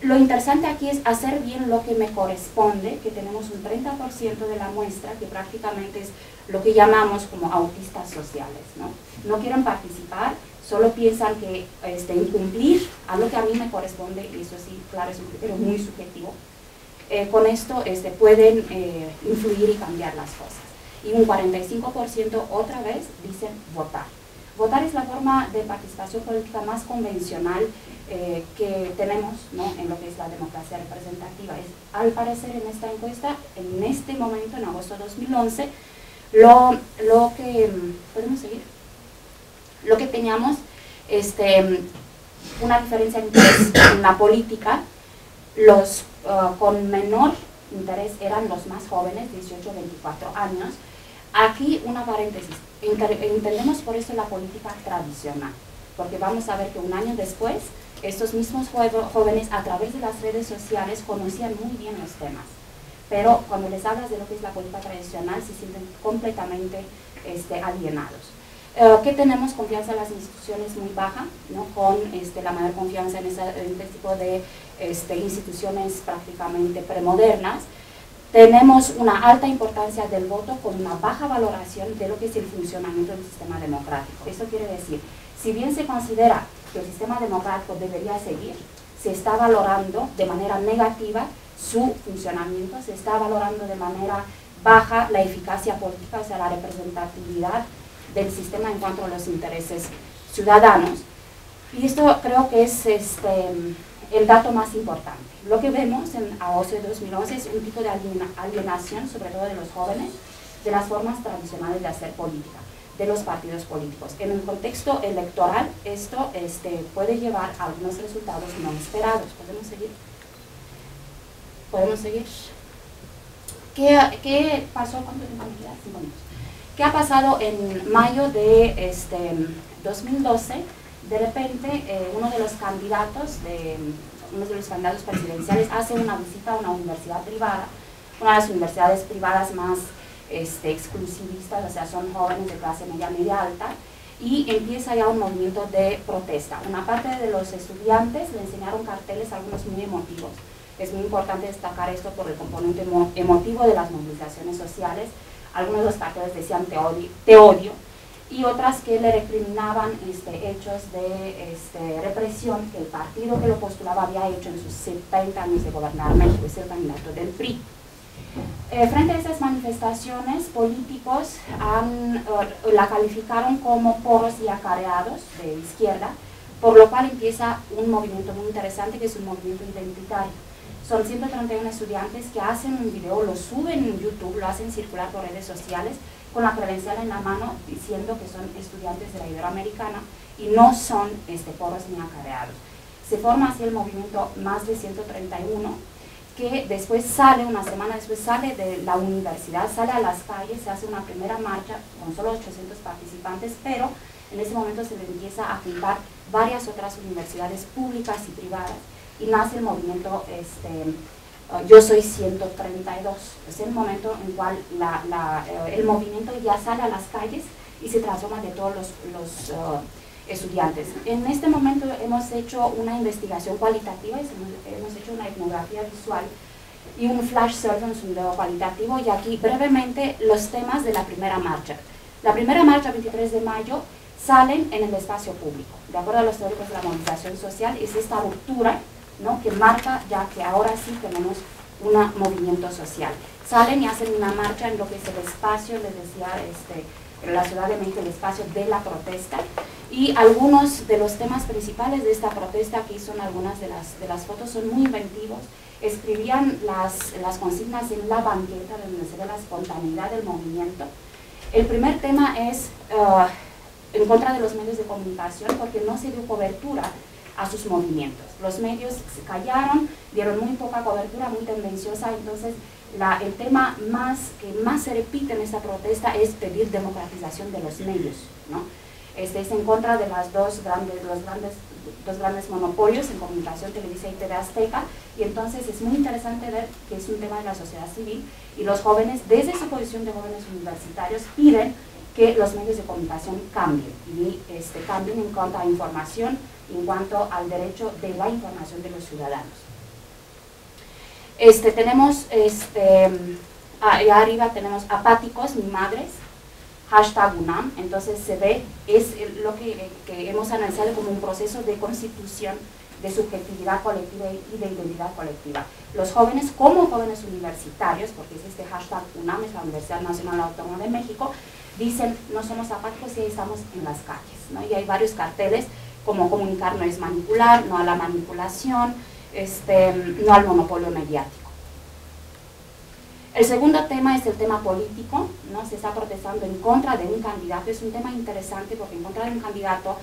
Speaker 5: Lo interesante aquí es hacer bien lo que me corresponde, que tenemos un 30% de la muestra que prácticamente es lo que llamamos como autistas sociales, ¿no? No quieren participar, solo piensan que incumplir a lo que a mí me corresponde, y eso sí, claro, es un criterio muy subjetivo. Con esto pueden influir y cambiar las cosas. Y un 45% otra vez dicen votar. Votar es la forma de participación política más convencional que tenemos, ¿no?, en lo que es la democracia representativa. Al parecer en esta encuesta, en este momento, en agosto de 2011, lo que, ¿podemos seguir? Lo que teníamos, una diferencia de interés en la política. Los con menor interés eran los más jóvenes, 18-24 años. Aquí una paréntesis, entendemos por eso la política tradicional, porque vamos a ver que un año después, estos mismos jóvenes a través de las redes sociales conocían muy bien los temas, pero cuando les hablas de lo que es la política tradicional se sienten completamente alienados. ¿Qué tenemos? Confianza en las instituciones muy baja, ¿no?, con la mayor confianza en este tipo de instituciones prácticamente premodernas. Tenemos una alta importancia del voto con una baja valoración de lo que es el funcionamiento del sistema democrático. Esto quiere decir, si bien se considera que el sistema democrático debería seguir, se está valorando de manera negativa su funcionamiento, se está valorando de manera baja la eficacia política, o sea, la representatividad del sistema en cuanto a los intereses ciudadanos. Y esto creo que es el dato más importante. Lo que vemos en agosto de 2011 es un tipo de alienación, sobre todo de los jóvenes, de las formas tradicionales de hacer política. de los partidos políticos. En el contexto electoral, esto puede llevar a algunos resultados no esperados. ¿Podemos seguir? ¿Podemos seguir? ¿Qué pasó? ¿Cuánto tiempo me queda? 5 minutos. ¿Qué ha pasado en mayo de 2012? De repente, uno de los candidatos presidenciales hace una visita a una universidad privada, una de las universidades privadas más exclusivistas, o sea, son jóvenes de clase media alta, y empieza ya un movimiento de protesta. Una parte de los estudiantes le enseñaron carteles, algunos muy emotivos. Es muy importante destacar esto por el componente emotivo de las movilizaciones sociales. Algunos de los carteles decían te odio, y otras que le recriminaban hechos de represión que el partido que lo postulaba había hecho en sus 70 años de gobernar México. Es el candidato del PRI. Frente a esas manifestaciones, políticos la calificaron como porros y acarreados de izquierda, por lo cual empieza un movimiento muy interesante que es un movimiento identitario. Son 131 estudiantes que hacen un video, lo suben en YouTube, lo hacen circular por redes sociales con la credencial en la mano diciendo que son estudiantes de la Iberoamericana y no son porros ni acarreados. Se forma así el movimiento Más de 131, que después sale, una semana después sale de la universidad, sale a las calles, se hace una primera marcha con solo 800 participantes, pero en ese momento se le empieza a juntar varias otras universidades públicas y privadas, y nace el movimiento Yo Soy 132. Es el momento en el cual el movimiento ya sale a las calles y se transforma de todos los estudiantes. En este momento hemos hecho una investigación cualitativa, hemos hecho una etnografía visual y un flash survey, un sondeo cualitativo, y aquí brevemente los temas de la primera marcha. La primera marcha, 23 de mayo, salen en el espacio público. De acuerdo a los teóricos de la movilización social, es esta ruptura, ¿no?, que marca ya que ahora sí tenemos un movimiento social. Salen y hacen una marcha en lo que es el espacio, les decía, en la Ciudad de México, el espacio de la protesta, y algunos de los temas principales de esta protesta, aquí son algunas de las fotos, son muy inventivos. Escribían las consignas en la banqueta, donde se ve la espontaneidad del movimiento. El primer tema es en contra de los medios de comunicación, porque no se dio cobertura a sus movimientos. Los medios se callaron, dieron muy poca cobertura, muy tendenciosa. Entonces el tema que más se repite en esta protesta es pedir democratización de los medios, ¿no? Es en contra de los dos grandes monopolios en comunicación, Televisa y TV Azteca, y entonces es muy interesante ver que es un tema de la sociedad civil, y los jóvenes, desde su posición de jóvenes universitarios, piden que los medios de comunicación cambien, y cambien en cuanto a información, en cuanto al derecho de la información de los ciudadanos. Tenemos, allá arriba tenemos apáticos, ni madres, #UNAM, entonces se ve, es lo que hemos analizado como un proceso de constitución de subjetividad colectiva y de identidad colectiva. Los jóvenes, como jóvenes universitarios, porque es #UNAM, es la Universidad Nacional Autónoma de México, dicen, no somos apáticos y ahí estamos en las calles, ¿no? Y hay varios carteles como comunicar no es manipular, no a la manipulación, no al monopolio mediático. El segundo tema es el tema político, ¿no? Se está protestando en contra de un candidato. Es un tema interesante porque en contra de un candidato,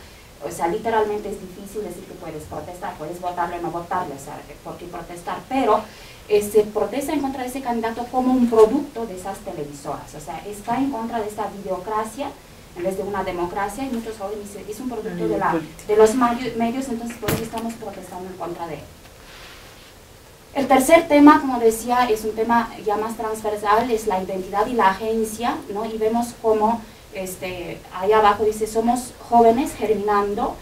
Speaker 5: o sea, literalmente es difícil decir que puedes protestar, puedes votarle o no votarle, o sea, ¿por qué protestar? Pero se protesta en contra de ese candidato como un producto de esas televisoras, o sea, está en contra de esta videocracia en vez de una democracia, y muchos jóvenes dicen es un producto de los medios, entonces por eso estamos protestando en contra de él. El tercer tema, como decía, es un tema ya más transversal, es la identidad y la agencia, ¿no? Y vemos cómo ahí abajo dice, somos jóvenes germinando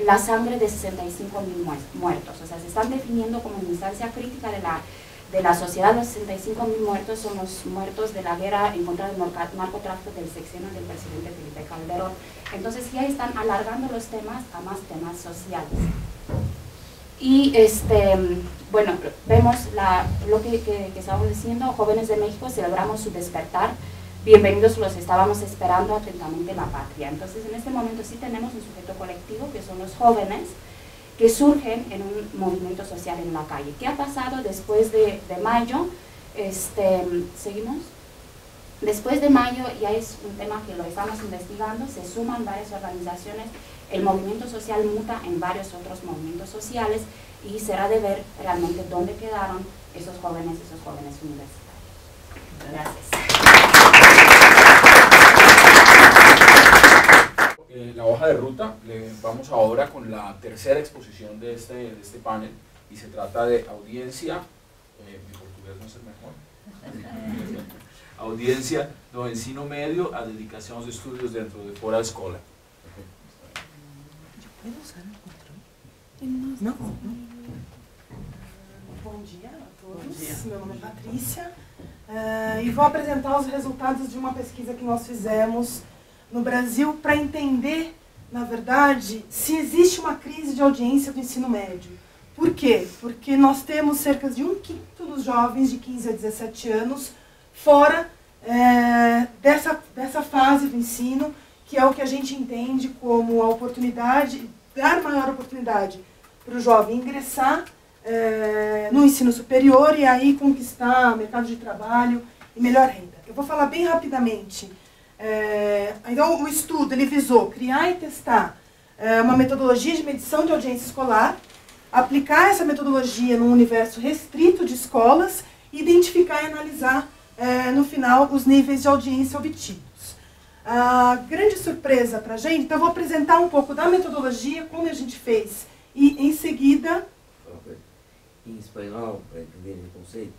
Speaker 5: la sangre de 65.000 muertos. O sea, se están definiendo como una instancia crítica de la sociedad. Los 65.000 muertos son los muertos de la guerra en contra del narcotráfico del sexenio del presidente Felipe Calderón. Entonces ya están alargando los temas a más temas sociales. Y bueno, vemos lo que estábamos diciendo, jóvenes de México, celebramos su despertar, bienvenidos, los estábamos esperando atentamente la patria. Entonces en este momento sí tenemos un sujeto colectivo, que son los jóvenes, que surgen en un movimiento social en la calle. ¿Qué ha pasado después de mayo? ¿Seguimos? Después de mayo, ya es un tema que lo estamos investigando, se suman varias organizaciones, el movimiento social muta en varios otros movimientos sociales y será de ver realmente dónde quedaron esos jóvenes universitarios. Gracias.
Speaker 1: La hoja de ruta, vamos ahora con la tercera exposición de este panel y se trata de audiencia, mi portugués no es el mejor, audiência do ensino médio, a dedicação aos estudos dentro de fora da escola.
Speaker 3: Não? Bom dia a todos, meu nome é Patrícia e vou apresentar os resultados de uma pesquisa que nós fizemos no Brasil para entender, na verdade, se existe uma crise de audiência do ensino médio. Por quê? Porque nós temos cerca de 1/5 dos jovens de 15 a 17 anos fora dessa fase do ensino, que é o que a gente entende como a oportunidade, dar maior oportunidade para o jovem ingressar no ensino superior e aí conquistar mercado de trabalho e melhor renda. Eu vou falar bem rapidamente. Então, o estudo ele visou criar e testar uma metodologia de medição de audiência escolar, aplicar essa metodologia num universo restrito de escolas e identificar e analisar, no final, os níveis de audiência obtidos. A grande surpresa para a gente, então eu vou apresentar um pouco da metodologia, como a gente fez, e em seguida...
Speaker 6: Em espanhol, para entender o conceito,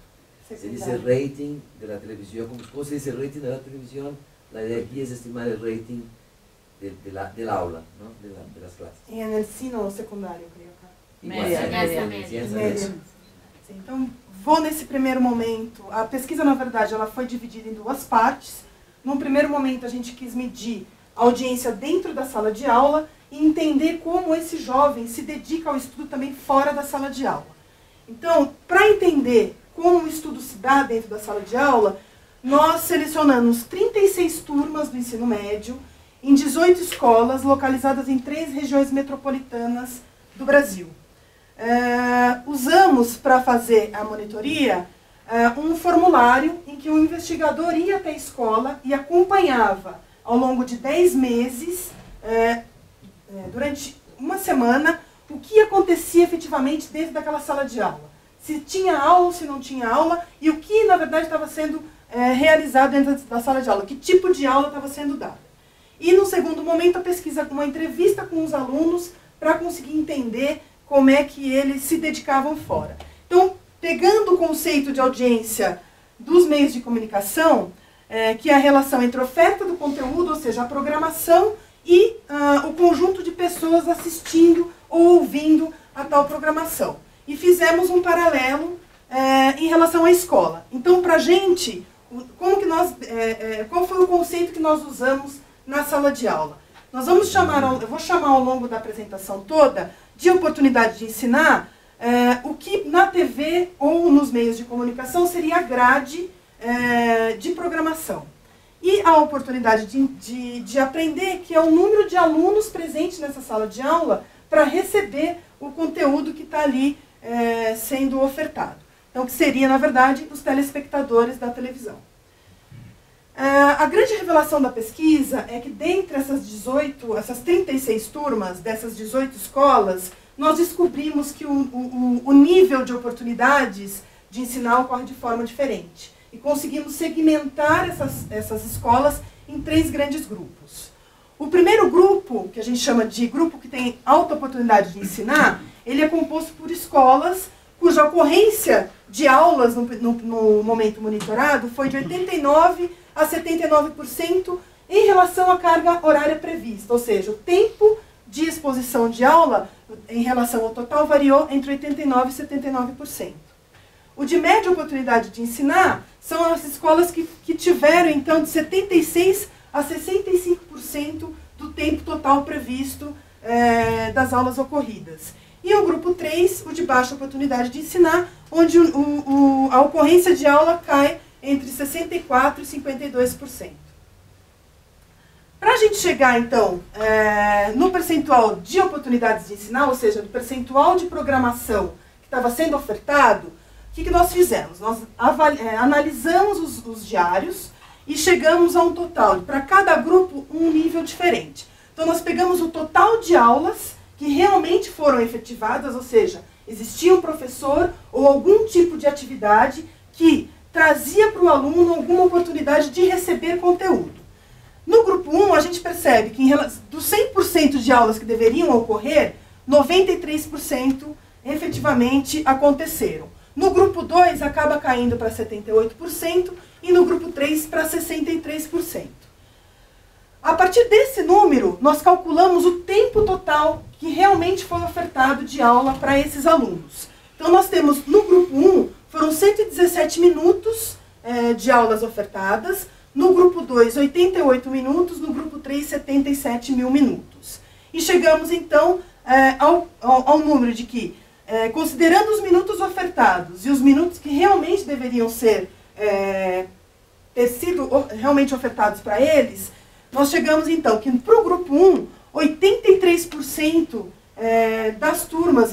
Speaker 6: se diz rating da televisão, como se diz rating da televisão, a ideia aqui é estimar o rating da aula, ¿no? das classes.
Speaker 3: Em ensino secundário, eu creio.
Speaker 6: Média.
Speaker 3: Então, vou nesse primeiro momento, a pesquisa na verdade ela foi dividida em duas partes. Num primeiro momento a gente quis medir a audiência dentro da sala de aula e entender como esse jovem se dedica ao estudo também fora da sala de aula. Então, para entender como o estudo se dá dentro da sala de aula, nós selecionamos 36 turmas do ensino médio em 18 escolas localizadas em 3 regiões metropolitanas do Brasil. Usamos para fazer a monitoria um formulário em que o investigador ia até a escola e acompanhava ao longo de 10 meses, durante uma semana, o que acontecia efetivamente dentro daquela sala de aula. Se tinha aula, se não tinha aula e o que na verdade estava sendo realizado dentro da sala de aula, que tipo de aula estava sendo dada. E no segundo momento a pesquisa com uma entrevista com os alunos para conseguir entender como é que eles se dedicavam fora. Então, pegando o conceito de audiência dos meios de comunicação, que é a relação entre a oferta do conteúdo, ou seja, a programação, e o conjunto de pessoas assistindo ou ouvindo a tal programação. E fizemos um paralelo em relação à escola. Então, para a gente, qual foi o conceito que nós usamos na sala de aula? Nós vamos eu vou chamar ao longo da apresentação toda de oportunidade de ensinar o que na TV ou nos meios de comunicação seria a grade de programação. E a oportunidade de aprender, que é o número de alunos presentes nessa sala de aula para receber o conteúdo que está ali sendo ofertado. Então, que seria, na verdade, os telespectadores da televisão. A grande revelação da pesquisa é que dentre essas 36 turmas, dessas 18 escolas, nós descobrimos que o nível de oportunidades de ensinar ocorre de forma diferente. E conseguimos segmentar essas escolas em 3 grandes grupos. O primeiro grupo, que a gente chama de grupo que tem alta oportunidade de ensinar, ele é composto por escolas cuja ocorrência de aulas no momento monitorado foi de 89% a 79% em relação à carga horária prevista, ou seja, o tempo de exposição de aula em relação ao total variou entre 89% e 79%. O de média oportunidade de ensinar são as escolas que tiveram, então, de 76% a 65% do tempo total previsto das aulas ocorridas. E o grupo 3, o de baixa oportunidade de ensinar, onde a ocorrência de aula cai entre 64% e 52%. Para a gente chegar, então, no percentual de oportunidades de ensinar, ou seja, no percentual de programação que estava sendo ofertado, o que nós fizemos? Nós analisamos os diários e chegamos a um total, para cada grupo, um nível diferente. Então nós pegamos o total de aulas que realmente foram efetivadas, ou seja, existia um professor ou algum tipo de atividade que trazia para o aluno alguma oportunidade de receber conteúdo. No grupo 1, a gente percebe que dos 100% de aulas que deveriam ocorrer, 93% efetivamente aconteceram. No grupo 2, acaba caindo para 78% e no grupo 3 para 63%. A partir desse número, nós calculamos o tempo total que realmente foi ofertado de aula para esses alunos. Então, nós temos no grupo 1, foram 117 minutos de aulas ofertadas, no grupo 2, 88 minutos, no grupo 3, 77 mil minutos. E chegamos, então, ao número de que, considerando os minutos ofertados e os minutos que realmente deveriam ter sido realmente ofertados para eles, nós chegamos, então, que para o grupo 1, 83% das turmas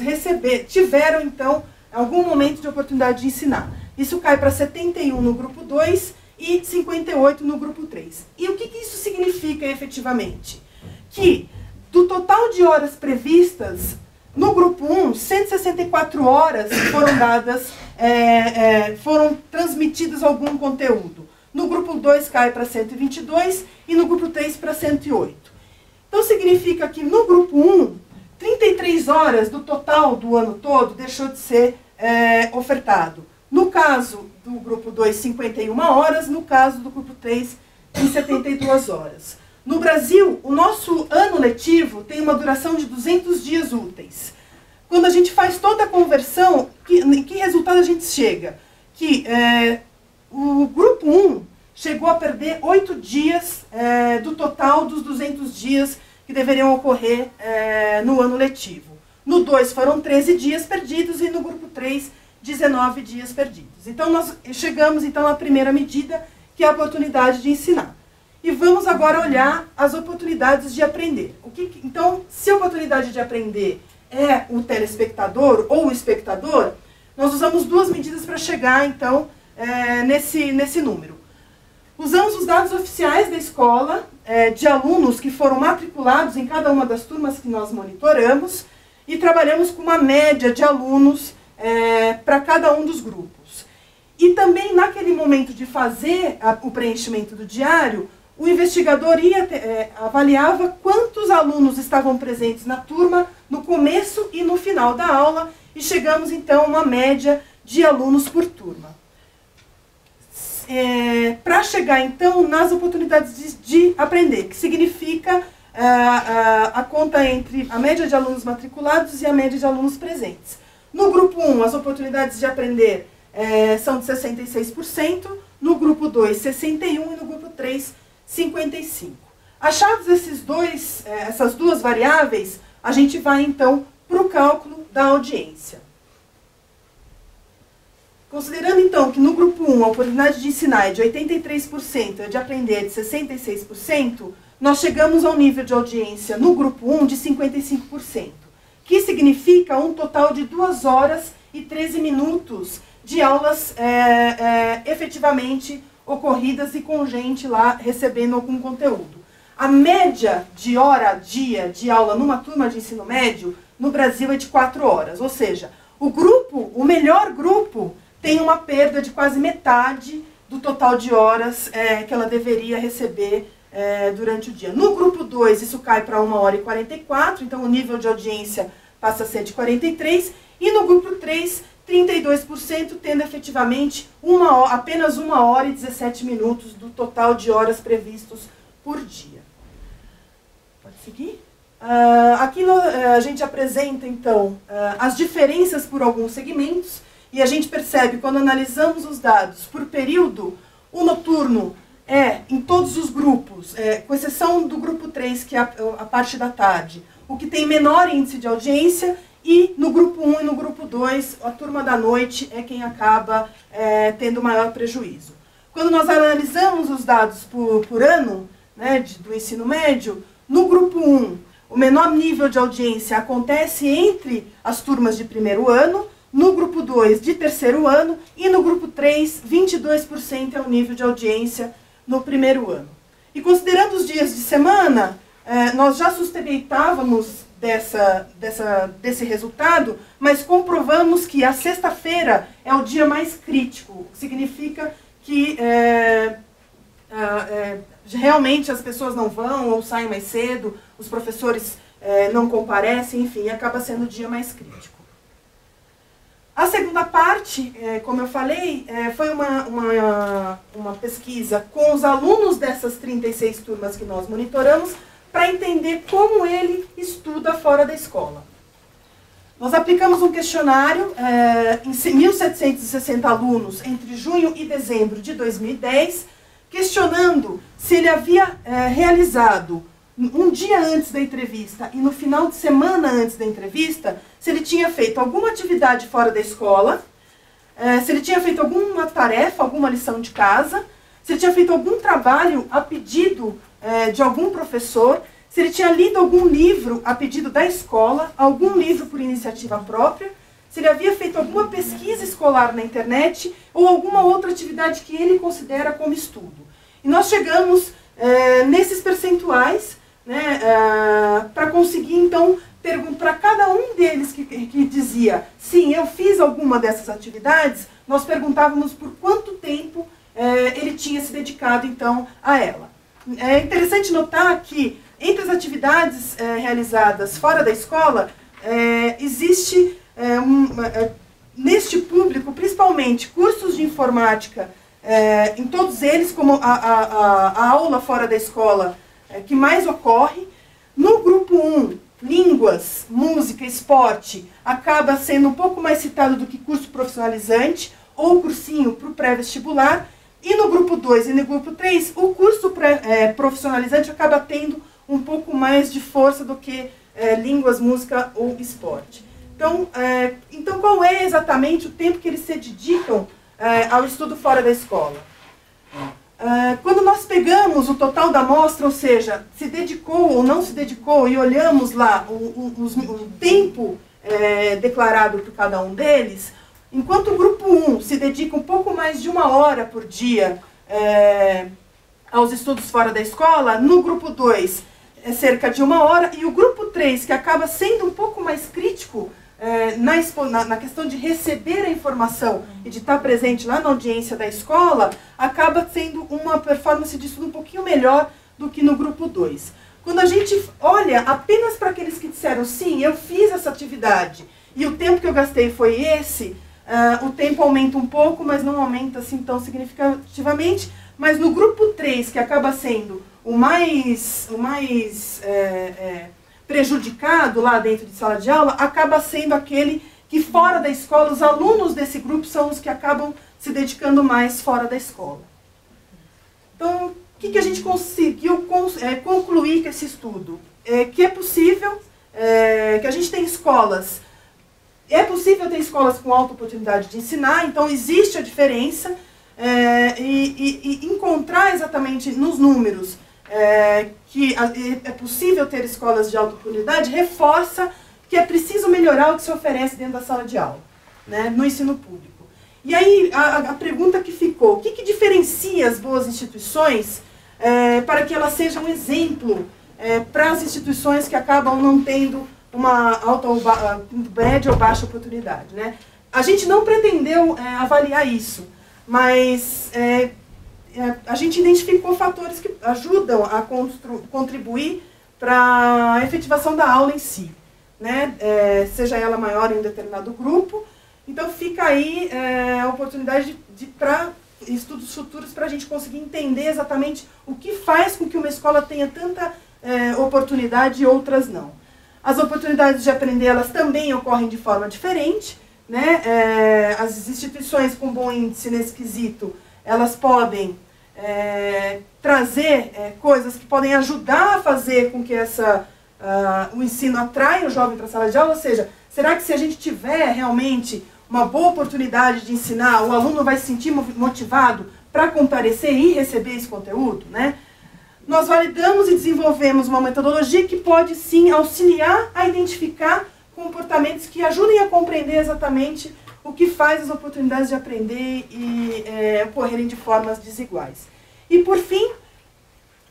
Speaker 3: tiveram, então, algum momento de oportunidade de ensinar. Isso cai para 71 no grupo 2 e 58 no grupo 3. E o que isso significa efetivamente? Que do total de horas previstas, no grupo 1, 164 horas foram dadas, foram transmitidas algum conteúdo. No grupo 2 cai para 122 e no grupo 3 para 108. Então significa que no grupo 1, 33 horas do total do ano todo deixou de ser ofertado. No caso do grupo 2, 51 horas, no caso do grupo 3, em 72 horas. No Brasil, o nosso ano letivo tem uma duração de 200 dias úteis. Quando a gente faz toda a conversão, em que resultado a gente chega? Que o grupo 1 chegou a perder 8 dias do total dos 200 dias que deveriam ocorrer no ano letivo. No 2 foram 13 dias perdidos e no grupo 3, 19 dias perdidos. Então nós chegamos então à primeira medida, que é a oportunidade de ensinar. E vamos agora olhar as oportunidades de aprender. Então, se a oportunidade de aprender é o telespectador ou o espectador, nós usamos duas medidas para chegar então nesse número. Usamos os dados oficiais da escola, de alunos que foram matriculados em cada uma das turmas que nós monitoramos, e trabalhamos com uma média de alunos para cada um dos grupos. E também, naquele momento de fazer o preenchimento do diário, o investigador avaliava quantos alunos estavam presentes na turma no começo e no final da aula, e chegamos então a uma média de alunos por turma. Para chegar então nas oportunidades de aprender, que significa a conta entre a média de alunos matriculados e a média de alunos presentes. No grupo 1, as oportunidades de aprender são de 66%, no grupo 2, 61% e no grupo 3, 55%. Achados essas duas variáveis, a gente vai então para o cálculo da audiência. Considerando então que no grupo 1 a oportunidade de ensinar é de 83% e a de aprender é de 66%, nós chegamos ao nível de audiência no grupo 1 de 55%, que significa um total de 2 horas e 13 minutos de aulas efetivamente ocorridas e com gente lá recebendo algum conteúdo. A média de hora-dia de aula numa turma de ensino médio no Brasil é de 4 horas, ou seja, o melhor grupo tem uma perda de quase metade do total de horas que ela deveria receber durante o dia. No grupo 2, isso cai para 1 hora e 44, então o nível de audiência passa a ser de 43, e no grupo 3, 32%, tendo efetivamente apenas 1 hora e 17 minutos do total de horas previstos por dia. Pode seguir? Aqui a gente apresenta, então, as diferenças por alguns segmentos, e a gente percebe, quando analisamos os dados por período, o noturno em todos os grupos, com exceção do grupo 3, que é a parte da tarde, o que tem menor índice de audiência, e no grupo 1 e no grupo 2, a turma da noite é quem acaba tendo maior prejuízo. Quando nós analisamos os dados por ano, do ensino médio, no grupo 1, o menor nível de audiência acontece entre as turmas de primeiro ano, no grupo 2, de terceiro ano, e no grupo 3, 22% é o nível de audiência no primeiro ano. E considerando os dias de semana, nós já suspeitávamos desse resultado, mas comprovamos que a sexta-feira é o dia mais crítico. Significa que realmente as pessoas não vão ou saem mais cedo, os professores não comparecem, enfim, acaba sendo o dia mais crítico. A segunda parte, como eu falei, foi uma pesquisa com os alunos dessas 36 turmas que nós monitoramos para entender como ele estuda fora da escola. Nós aplicamos um questionário em 1.760 alunos entre junho e dezembro de 2010, questionando se ele havia realizado um dia antes da entrevista e no final de semana antes da entrevista, se ele tinha feito alguma atividade fora da escola, se ele tinha feito alguma tarefa, alguma lição de casa, se ele tinha feito algum trabalho a pedido de algum professor, se ele tinha lido algum livro a pedido da escola, algum livro por iniciativa própria, se ele havia feito alguma pesquisa escolar na internet ou alguma outra atividade que ele considera como estudo. E nós chegamos nesses percentuais, né, para conseguir, então, perguntar para cada um deles que dizia, sim, eu fiz alguma dessas atividades, nós perguntávamos por quanto tempo ele tinha se dedicado, então, a ela. É interessante notar que, entre as atividades realizadas fora da escola, existe, neste público, principalmente, cursos de informática, em todos eles, como a aula fora da escola, que mais ocorre. No grupo 1, línguas, música, esporte, acaba sendo um pouco mais citado do que curso profissionalizante ou cursinho para o pré-vestibular. E no grupo 2 e no grupo 3, o curso profissionalizante acaba tendo um pouco mais de força do que línguas, música ou esporte. Então, qual é exatamente o tempo que eles se dedicam ao estudo fora da escola? Quando nós pegamos o total da amostra, ou seja, se dedicou ou não se dedicou, e olhamos lá o tempo declarado por cada um deles, enquanto o grupo 1 se dedica um pouco mais de 1 hora por dia aos estudos fora da escola, no grupo 2 é cerca de 1 hora, e o grupo 3, que acaba sendo um pouco mais crítico na questão de receber a informação e de estar presente lá na audiência da escola, acaba sendo uma performance de estudo um pouquinho melhor do que no grupo 2. Quando a gente olha apenas para aqueles que disseram, sim, eu fiz essa atividade e o tempo que eu gastei foi esse, o tempo aumenta um pouco, mas não aumenta assim tão significativamente. Mas no grupo 3, que acaba sendo o mais prejudicado lá dentro de sala de aula, acaba sendo aquele que fora da escola, os alunos desse grupo são os que acabam se dedicando mais fora da escola. Então, o que a gente conseguiu concluir com esse estudo? Que é possível, que a gente tem escolas, é possível ter escolas com alta oportunidade de ensinar, então existe a diferença, e encontrar exatamente nos números que é possível ter escolas de alta oportunidade, reforça que é preciso melhorar o que se oferece dentro da sala de aula, né, no ensino público. E aí a pergunta que ficou, o que diferencia as boas instituições para que elas sejam um exemplo para as instituições que acabam não tendo uma alta ou média ou baixa oportunidade, né? A gente não pretendeu avaliar isso, mas a gente identificou fatores que ajudam a contribuir para a efetivação da aula em si, né? Seja ela maior em um determinado grupo. Então fica aí a oportunidade para estudos futuros para a gente conseguir entender exatamente o que faz com que uma escola tenha tanta oportunidade e outras não. As oportunidades de aprender, elas também ocorrem de forma diferente, né? As instituições com bom índice nesse quesito, elas podem trazer coisas que podem ajudar a fazer com que o ensino atraia o jovem para a sala de aula, ou seja, será que se a gente tiver realmente uma boa oportunidade de ensinar, o aluno vai se sentir motivado para comparecer e receber esse conteúdo, né? Nós validamos e desenvolvemos uma metodologia que pode sim auxiliar a identificar comportamentos que ajudem a compreender exatamente o que faz as oportunidades de aprender e ocorrerem de formas desiguais. E, por fim,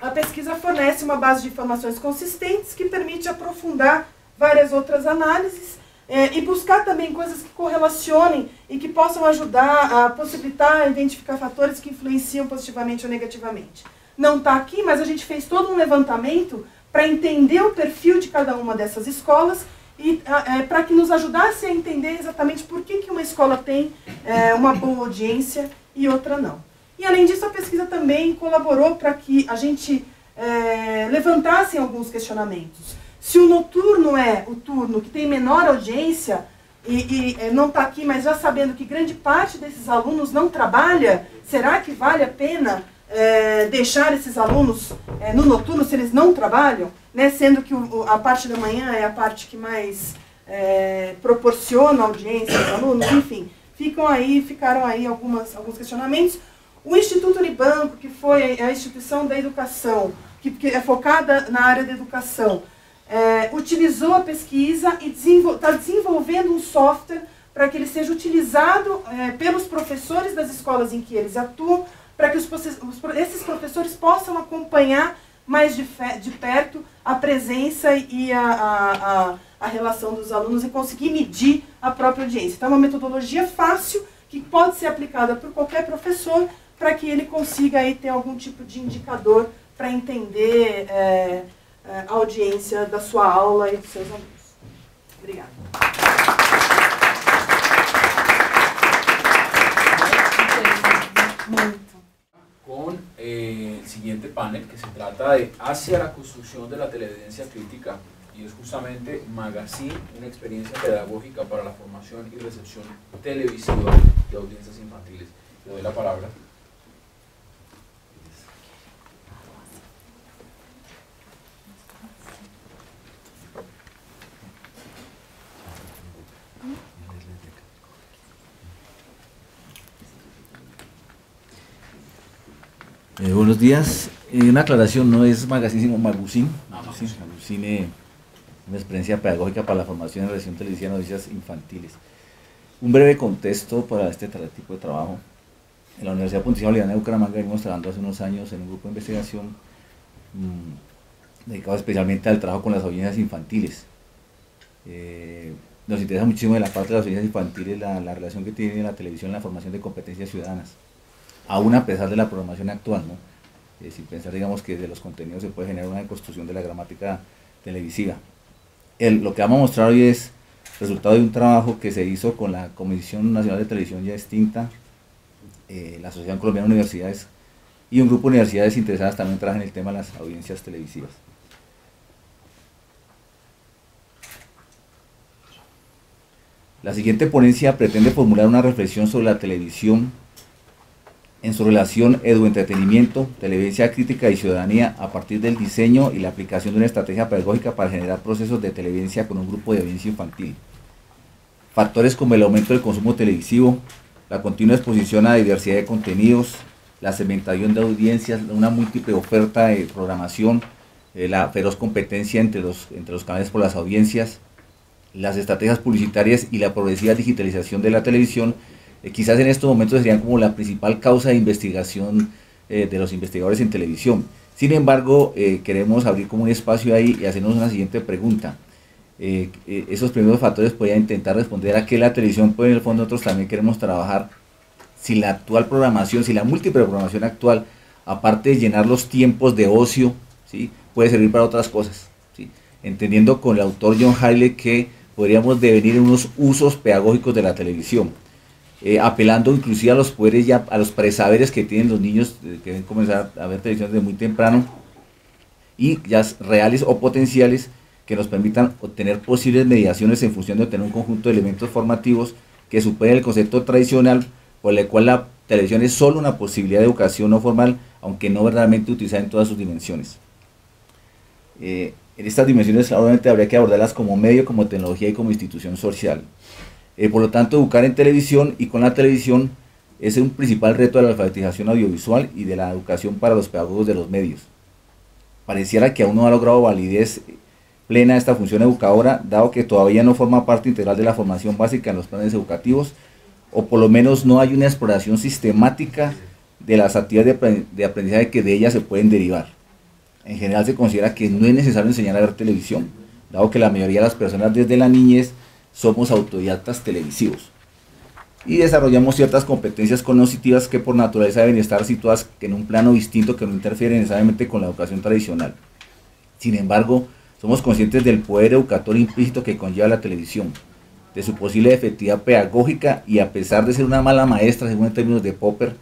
Speaker 3: a pesquisa fornece uma base de informações consistentes que permite aprofundar várias outras análises e buscar também coisas que correlacionem e que possam ajudar a possibilitar a identificar fatores que influenciam positivamente ou negativamente. Não está aqui, mas a gente fez todo um levantamento para entender o perfil de cada uma dessas escolas e para que nos ajudasse a entender exatamente por que uma escola tem uma boa audiência e outra não. E, além disso, a pesquisa também colaborou para que a gente levantasse alguns questionamentos. Se o noturno é o turno que tem menor audiência, e não está aqui, mas já sabendo que grande parte desses alunos não trabalha, será que vale a pena deixar esses alunos no noturno se eles não trabalham? Né? Sendo que a parte da manhã é a parte que mais proporciona audiência aos alunos, enfim, ficaram aí alguns questionamentos. O Instituto Unibanco, que foi a instituição da educação, que é focada na área da educação, utilizou a pesquisa e está desenvolvendo um software para que ele seja utilizado pelos professores das escolas em que eles atuam, para que esses professores possam acompanhar mais de perto a presença e a relação dos alunos e conseguir medir a própria audiência. Então, é uma metodologia fácil que pode ser aplicada por qualquer professor para que ele consiga aí ter algum tipo de indicador para entender a audiência da sua aula e dos seus alunos. Obrigada.
Speaker 1: Con el siguiente panel, que se trata de Hacia la construcción de la televidencia crítica, y es justamente Magazine, una experiencia pedagógica para la formación y recepción televisiva de audiencias infantiles. Le doy la palabra.
Speaker 7: Buenos días. Una aclaración, no es Magazine, sino Magazine. Magazine, una experiencia pedagógica para la formación y recepción televisiva de noticias infantiles. Un breve contexto para este tipo de trabajo. En la Universidad Pontificia Bolivariana de Bucaramanga venimos trabajando hace unos años en un grupo de investigación dedicado especialmente al trabajo con las audiencias infantiles. Nos interesa muchísimo de la parte de las audiencias infantiles la relación que tiene la televisión en la formación de competencias ciudadanas, aún a pesar de la programación actual, ¿no? Sin pensar, digamos, que de los contenidos se puede generar una deconstrucción de la gramática televisiva. Lo que vamos a mostrar hoy es resultado de un trabajo que se hizo con la Comisión Nacional de Televisión ya extinta, la Asociación Colombiana de Universidades y un grupo de universidades interesadas también trabajan en el tema de las audiencias televisivas. La siguiente ponencia pretende formular una reflexión sobre la televisión en su relación edu-entretenimiento, televidencia crítica y ciudadanía a partir del diseño y la aplicación de una estrategia pedagógica para generar procesos de televidencia con un grupo de audiencia infantil. Factores como el aumento del consumo televisivo, la continua exposición a diversidad de contenidos, la segmentación de audiencias, una múltiple oferta de programación, la feroz competencia entre los canales por las audiencias, las estrategias publicitarias y la progresiva digitalización de la televisión, quizás en estos momentos serían como la principal causa de investigación de los investigadores en televisión. Sin embargo, queremos abrir como un espacio ahí y hacernos una siguiente pregunta. Esos primeros factores podrían intentar responder a qué la televisión, pues en el fondo nosotros también queremos trabajar si la actual programación, si la múltiple programación actual, aparte de llenar los tiempos de ocio, ¿sí?, puede servir para otras cosas, ¿sí?, entendiendo con el autor John Hailey que podríamos devenir en unos usos pedagógicos de la televisión, apelando inclusive a los poderes y a los presaberes que tienen los niños que deben comenzar a ver televisión desde muy temprano, y ya reales o potenciales que nos permitan obtener posibles mediaciones en función de obtener un conjunto de elementos formativos que superen el concepto tradicional por el cual la televisión es solo una posibilidad de educación no formal, aunque no verdaderamente utilizada en todas sus dimensiones. En estas dimensiones obviamente habría que abordarlas como medio, como tecnología y como institución social. Por lo tanto, educar en televisión y con la televisión es un principal reto de la alfabetización audiovisual y de la educación para los pedagogos de los medios. Pareciera que aún no ha logrado validez plena esta función educadora, dado que todavía no forma parte integral de la formación básica en los planes educativos, o por lo menos no hay una exploración sistemática de las actividades de aprendizaje que de ellas se pueden derivar. En general se considera que no es necesario enseñar a ver televisión, dado que la mayoría de las personas desde la niñez somos autodidactas televisivos y desarrollamos ciertas competencias cognitivas que por naturaleza deben estar situadas en un plano distinto que no interfiere necesariamente con la educación tradicional. Sin embargo, somos conscientes del poder educador implícito que conlleva la televisión, de su posible efectividad pedagógica, y a pesar de ser una mala maestra, según en términos de Popper,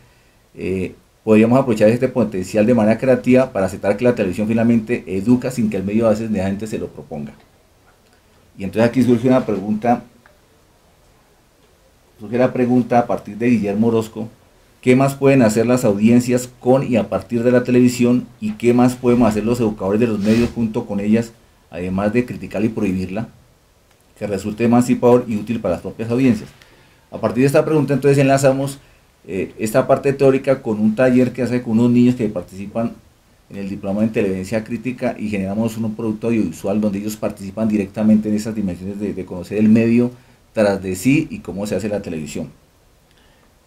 Speaker 7: podríamos aprovechar este potencial de manera creativa para aceptar que la televisión finalmente educa sin que el medio a veces de la gente se lo proponga. Y entonces aquí surge una pregunta, a partir de Guillermo Orozco: ¿qué más pueden hacer las audiencias con y a partir de la televisión? ¿Y qué más podemos hacer los educadores de los medios junto con ellas, además de criticarla y prohibirla, que resulte emancipador y útil para las propias audiencias? A partir de esta pregunta entonces enlazamos esta parte teórica con un taller que hace con unos niños que participan en el diploma en televidencia crítica, y generamos un producto audiovisual donde ellos participan directamente en esas dimensiones de conocer el medio tras de sí y cómo se hace la televisión.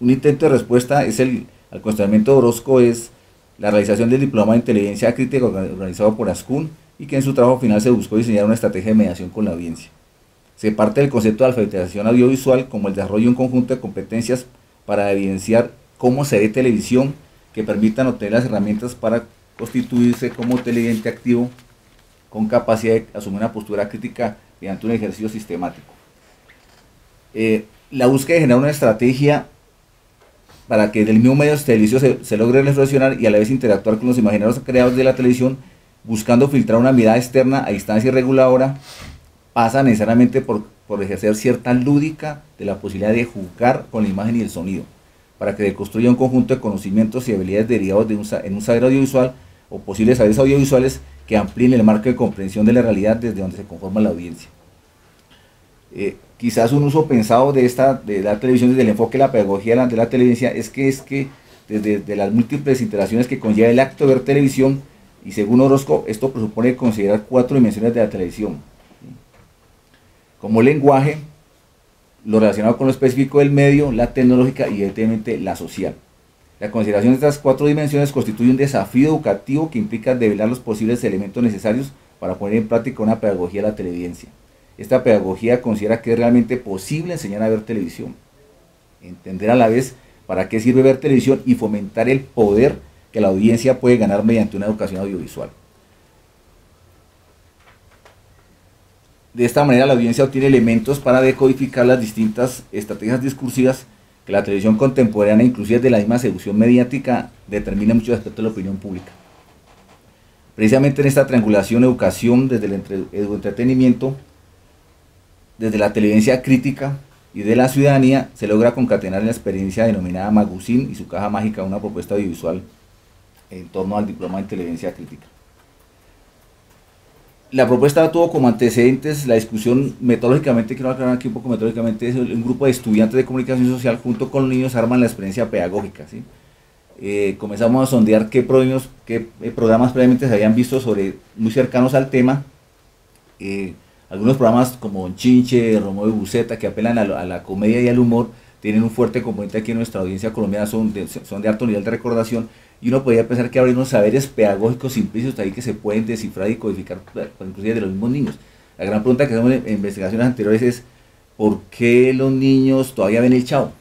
Speaker 7: Un intento de respuesta al cuestionamiento de Orozco es la realización del diploma en televidencia crítica organizado por ASCUN, y que en su trabajo final se buscó diseñar una estrategia de mediación con la audiencia. Se parte del concepto de alfabetización audiovisual como el desarrollo de un conjunto de competencias para evidenciar cómo se ve televisión, que permitan obtener las herramientas para constituirse como televidente activo con capacidad de asumir una postura crítica mediante un ejercicio sistemático. La búsqueda de generar una estrategia para que del mismo medio televisivo se logre reflexionar y a la vez interactuar con los imaginarios creados de la televisión, buscando filtrar una mirada externa a distancia y reguladora, pasa necesariamente por ejercer cierta lúdica de la posibilidad de jugar con la imagen y el sonido, para que se construya un conjunto de conocimientos y habilidades derivados en un saber audiovisual o posibles saberes audiovisuales que amplíen el marco de comprensión de la realidad desde donde se conforma la audiencia. Quizás un uso pensado de la televisión desde el enfoque de la pedagogía de la televidencia es que desde las múltiples interacciones que conlleva el acto de ver televisión, y según Orozco, esto presupone considerar 4 dimensiones de la televisión, como lenguaje, lo relacionado con lo específico del medio, la tecnológica y evidentemente la social. La consideración de estas 4 dimensiones constituye un desafío educativo que implica develar los posibles elementos necesarios para poner en práctica una pedagogía de la televidencia. Esta pedagogía considera que es realmente posible enseñar a ver televisión, entender a la vez para qué sirve ver televisión y fomentar el poder que la audiencia puede ganar mediante una educación audiovisual. De esta manera la audiencia obtiene elementos para decodificar las distintas estrategias discursivas que la televisión contemporánea, inclusive de la misma seducción mediática, determina muchos aspectos de la opinión pública. Precisamente en esta triangulación educación desde el entretenimiento, desde la televidencia crítica y de la ciudadanía, se logra concatenar en la experiencia denominada Magazine y su caja mágica una propuesta audiovisual en torno al diploma en televidencia crítica. La propuesta tuvo como antecedentes la discusión metodológicamente, quiero aclarar aquí un poco metodológicamente, es un grupo de estudiantes de comunicación social junto con los niños arman la experiencia pedagógica, ¿sí? Comenzamos a sondear qué programas previamente se habían visto muy cercanos al tema. Algunos programas como Chinche, Romeo y Buceta, que apelan a la comedia y al humor, tienen un fuerte componente aquí en nuestra audiencia colombiana, son de alto nivel de recordación, y uno podría pensar que habría unos saberes pedagógicos implícitos ahí que se pueden descifrar y codificar, inclusive de los mismos niños. La gran pregunta que hacemos en investigaciones anteriores es: ¿por qué los niños todavía ven el Chavo?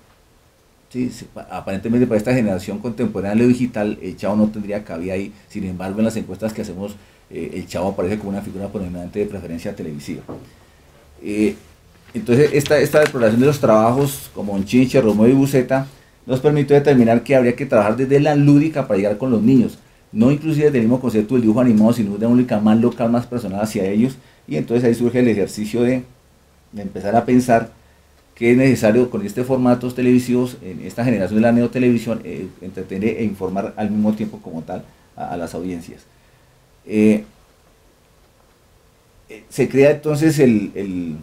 Speaker 7: Sí, aparentemente para esta generación contemporánea de lo digital, el Chavo no tendría cabida ahí. Sin embargo, en las encuestas que hacemos, el Chavo aparece como una figura predominante de preferencia televisiva. Entonces, esta exploración de los trabajos como Chinche, Romeo y Buceta nos permitió determinar que habría que trabajar desde la lúdica para llegar con los niños, no inclusive del mismo concepto del dibujo animado, sino de una lúdica más local, más personal hacia ellos. Y entonces ahí surge el ejercicio de empezar a pensar que es necesario con este formatos televisivos, en esta generación de la neotelevisión, entretener e informar al mismo tiempo como tal a las audiencias. Se crea entonces el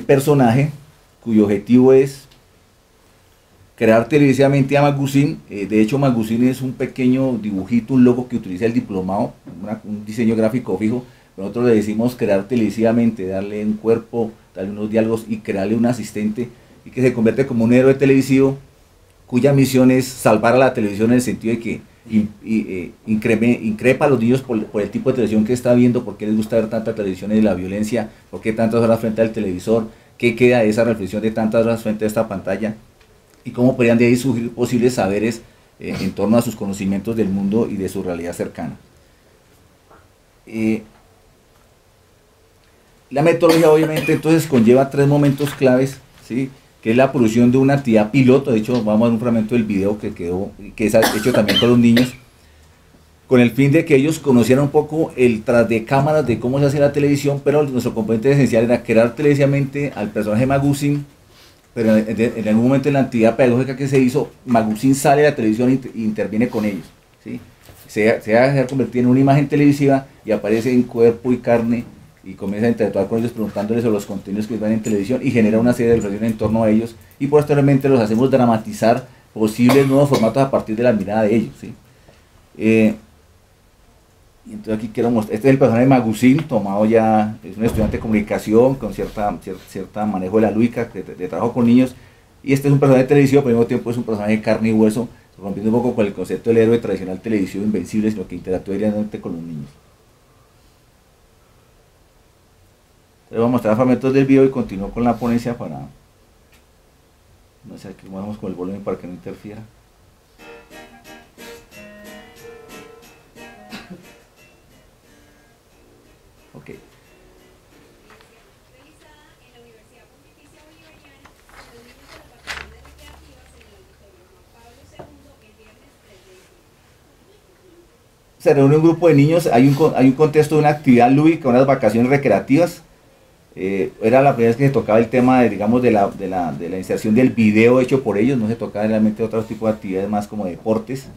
Speaker 7: personaje cuyo objetivo es crear televisivamente a Magazine. De hecho, Magazine es un pequeño dibujito, un logo que utiliza el diplomado, un diseño gráfico fijo. Nosotros le decimos crear televisivamente, darle un cuerpo, darle unos diálogos y crearle un asistente, y que se convierte como un héroe televisivo cuya misión es salvar a la televisión en el sentido de que increpa a los niños por el tipo de televisión que está viendo, por qué les gusta ver tanta televisión y la violencia, por qué tantas horas frente al televisor, qué queda de esa reflexión de tantas horas frente a esta pantalla y cómo podrían de ahí surgir posibles saberes en torno a sus conocimientos del mundo y de su realidad cercana. La metodología obviamente entonces conlleva 3 momentos claves, ¿sí? Que es la producción de una actividad piloto. De hecho vamos a ver un fragmento del video que es hecho también con los niños, con el fin de que ellos conocieran un poco el tras de cámaras de cómo se hace la televisión, pero nuestro componente esencial era crear televisivamente al personaje Magusin, pero en algún momento en la actividad pedagógica que se hizo, Magusin sale de la televisión e interviene con ellos, ¿sí? Se va a convertir en una imagen televisiva y aparece en cuerpo y carne y comienza a interactuar con ellos preguntándoles sobre los contenidos que ven en televisión y genera una serie de reflexiones en torno a ellos y posteriormente los hacemos dramatizar posibles nuevos formatos a partir de la mirada de ellos, ¿sí? Y entonces aquí quiero mostrar, este es el personaje de Magusin, tomado ya, es un estudiante de comunicación con cierta manejo de la lúdica, de trabajo con niños, y este es un personaje televisivo, pero al mismo tiempo es un personaje de carne y hueso, rompiendo un poco con el concepto del héroe tradicional televisivo invencible, sino que interactúa directamente con los niños. Entonces voy a mostrar fragmentos del video y continúo con la ponencia para, no sé, aquí vamos con el volumen para que no interfiera. Ok. Se reúne un grupo de niños, hay un contexto de una actividad lúdica, unas vacaciones recreativas. Era la primera vez que se tocaba el tema de, digamos, de la inserción del video hecho por ellos, no se tocaba realmente otro tipo de actividades más como deportes,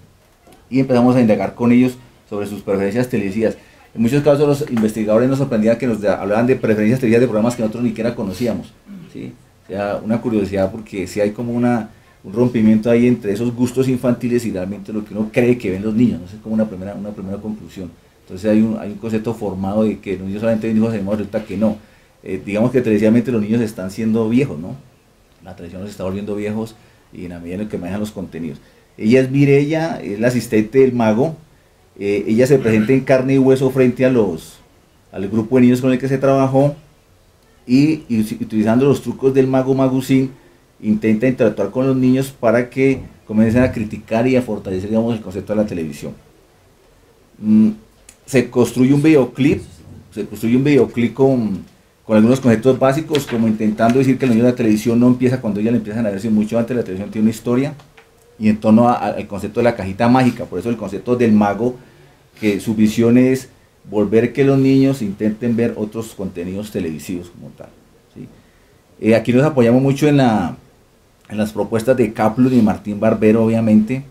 Speaker 7: y empezamos a indagar con ellos sobre sus preferencias televisivas. En muchos casos los investigadores nos sorprendían que nos hablaban de preferencias televisivas de programas que nosotros ni siquiera conocíamos, ¿sí? O sea, una curiosidad porque sí hay como un rompimiento ahí entre esos gustos infantiles y realmente lo que uno cree que ven los niños, no sé, como una primera conclusión. Entonces hay un concepto formado de que los niños solamente ven dibujos animados, resulta que no. Digamos que televisivamente los niños están siendo viejos, ¿no? La televisión los está volviendo viejos y en la medida en que manejan los contenidos. Ella es Mireya, es la asistente del mago. Ella se presenta en carne y hueso frente al grupo de niños con el que se trabajó y utilizando los trucos del mago Magusin intenta interactuar con los niños para que comiencen a criticar y a fortalecer, digamos, el concepto de la televisión. Se construye un videoclip con algunos conceptos básicos, como intentando decir que el niño de la televisión no empieza cuando ella le empiezan a ver, sino mucho antes. La televisión tiene una historia, y en torno al concepto de la cajita mágica, por eso el concepto del mago, que su visión es volver que los niños intenten ver otros contenidos televisivos como tal, ¿sí? Aquí nos apoyamos mucho en las propuestas de Kaplan y Martín Barbero, obviamente,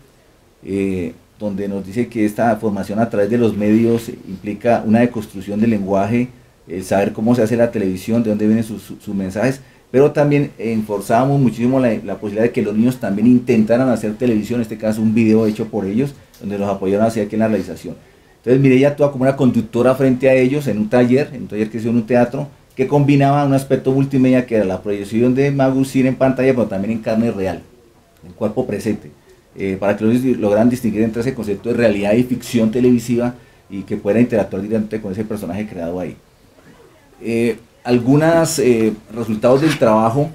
Speaker 7: donde nos dice que esta formación a través de los medios implica una deconstrucción del lenguaje, el saber cómo se hace la televisión, de dónde vienen sus mensajes, pero también enforzábamos muchísimo la posibilidad de que los niños también intentaran hacer televisión, en este caso un video hecho por ellos, donde los apoyaron hacia aquí en la realización. Entonces Mireya actúa como una conductora frente a ellos en un taller que hizo en un teatro, que combinaba un aspecto multimedia que era la proyección de Magusin en pantalla, pero también en carne real, en cuerpo presente, para que los niños lograran distinguir entre ese concepto de realidad y ficción televisiva y que puedan interactuar directamente con ese personaje creado ahí. Algunos resultados del trabajo,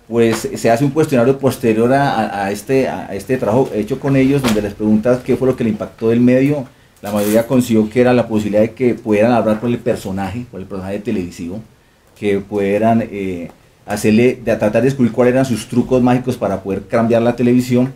Speaker 7: pues se hace un cuestionario posterior a este trabajo hecho con ellos, donde les preguntas qué fue lo que le impactó del medio. La mayoría consiguió que era la posibilidad de que pudieran hablar por el personaje televisivo, que pudieran tratar de descubrir cuáles eran sus trucos mágicos para poder cambiar la televisión,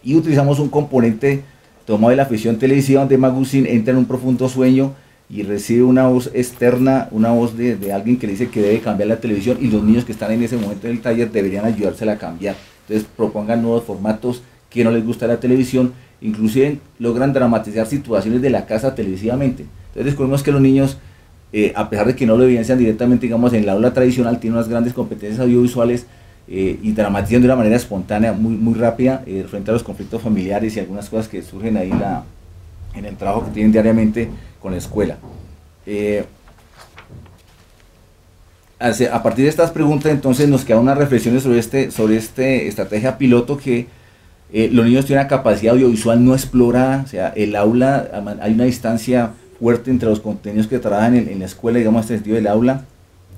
Speaker 7: y utilizamos un componente tomado de la ficción televisiva donde Magusin entra en un profundo sueño y recibe una voz externa, una voz de alguien que le dice que debe cambiar la televisión, y los niños que están en ese momento en el taller deberían ayudársela a cambiar. Entonces propongan nuevos formatos que no les gusta la televisión, inclusive logran dramatizar situaciones de la casa televisivamente. Entonces descubrimos que los niños, a pesar de que no lo evidencian directamente, digamos, en la aula tradicional, tienen unas grandes competencias audiovisuales y dramatizan de una manera espontánea, muy rápida, frente a los conflictos familiares y algunas cosas que surgen ahí en el trabajo que tienen diariamente con la escuela. A partir de estas preguntas, entonces nos quedan unas reflexiones sobre esta estrategia piloto que Los niños tienen una capacidad audiovisual no explorada, o sea, el aula, hay una distancia fuerte entre los contenidos que trabajan en la escuela, digamos, en el sentido del aula,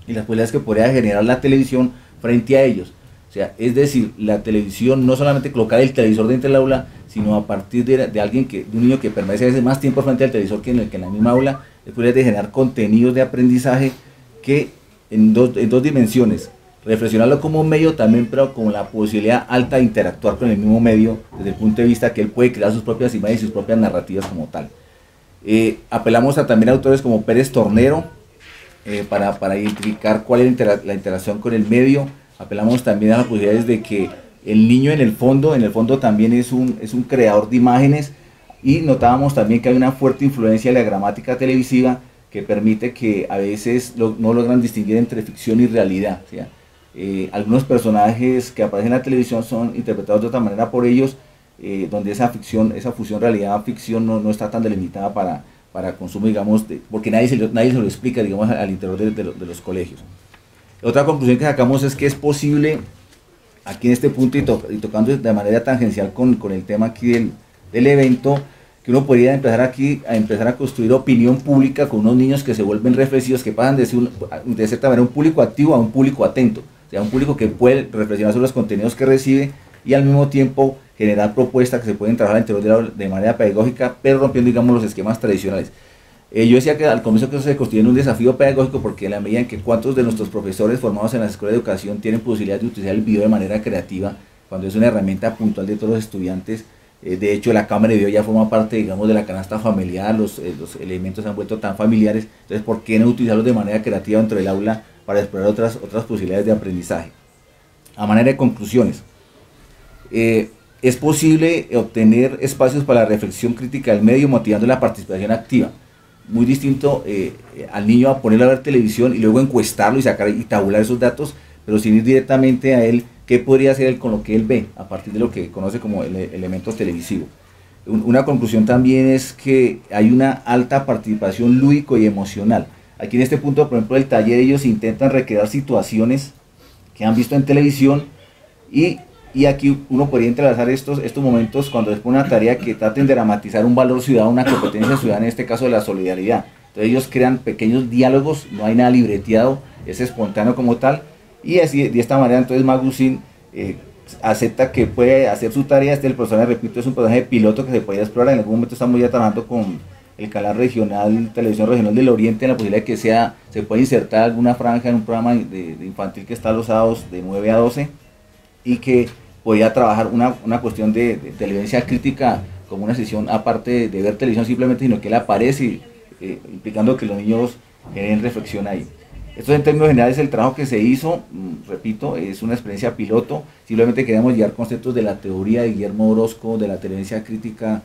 Speaker 7: y las posibilidades que podría generar la televisión frente a ellos. O sea, es decir, la televisión, no solamente colocar el televisor dentro del aula, sino a partir de alguien de un niño que permanece a veces más tiempo frente al televisor que en la misma aula, es posible de generar contenidos de aprendizaje que en dos dimensiones, reflexionarlo como un medio también, pero con la posibilidad alta de interactuar con el mismo medio, desde el punto de vista que él puede crear sus propias imágenes y sus propias narrativas como tal. Apelamos también a autores como Pérez Tornero, para identificar cuál es la interacción con el medio. Apelamos también a las posibilidades de que el niño en el fondo también es un creador de imágenes, y notábamos también que hay una fuerte influencia de la gramática televisiva que permite que a veces no logran distinguir entre ficción y realidad. O sea, algunos personajes que aparecen en la televisión son interpretados de otra manera por ellos, donde esa fusión realidad-ficción no está tan delimitada para consumo, digamos, porque nadie se lo explica, digamos, al interior de los colegios. Otra conclusión que sacamos es que es posible, aquí en este punto y tocando de manera tangencial con el tema aquí del evento, que uno podría empezar a construir opinión pública con unos niños que se vuelven reflexivos, que pasan de cierta manera un público activo a un público atento, o sea, un público que puede reflexionar sobre los contenidos que recibe y al mismo tiempo generar propuestas que se pueden trabajar al interior de manera pedagógica, pero rompiendo, digamos, los esquemas tradicionales. Yo decía que al comienzo que eso se constituye en un desafío pedagógico, porque en la medida en que cuántos de nuestros profesores formados en las escuelas de educación tienen posibilidad de utilizar el video de manera creativa, cuando es una herramienta puntual de todos los estudiantes. De hecho, la cámara de video ya forma parte, digamos, de la canasta familiar, los elementos se han vuelto tan familiares, entonces ¿por qué no utilizarlos de manera creativa dentro del aula para explorar otras posibilidades de aprendizaje? A manera de conclusiones, es posible obtener espacios para la reflexión crítica del medio motivando la participación activa. Muy distinto al niño a ponerlo a ver televisión y luego encuestarlo y sacar y tabular esos datos, pero sin ir directamente a él, qué podría hacer él con lo que él ve, a partir de lo que conoce como elementos televisivos. Una conclusión también es que hay una alta participación lúdico y emocional. Aquí en este punto, por ejemplo, el taller, ellos intentan recrear situaciones que han visto en televisión, y aquí uno podría entrelazar estos momentos cuando les pone una tarea que traten de dramatizar un valor ciudadano, una competencia ciudadana, en este caso de la solidaridad. Entonces ellos crean pequeños diálogos, no hay nada libreteado, es espontáneo como tal, y así, de esta manera entonces Magusin acepta que puede hacer su tarea. El personaje, repito, es un personaje piloto que se puede explorar. En algún momento estamos ya trabajando con el canal regional, Televisión Regional del Oriente, en la posibilidad de que se pueda insertar alguna franja en un programa de infantil que está los sábados de 9 a 12, y que podía trabajar una cuestión de televidencia crítica como una sesión aparte de ver televisión simplemente, sino que él aparece, implicando que los niños generen reflexión ahí. Esto en términos generales el trabajo que se hizo, repito, es una experiencia piloto. Simplemente queremos llevar conceptos de la teoría de Guillermo Orozco, de la televidencia crítica,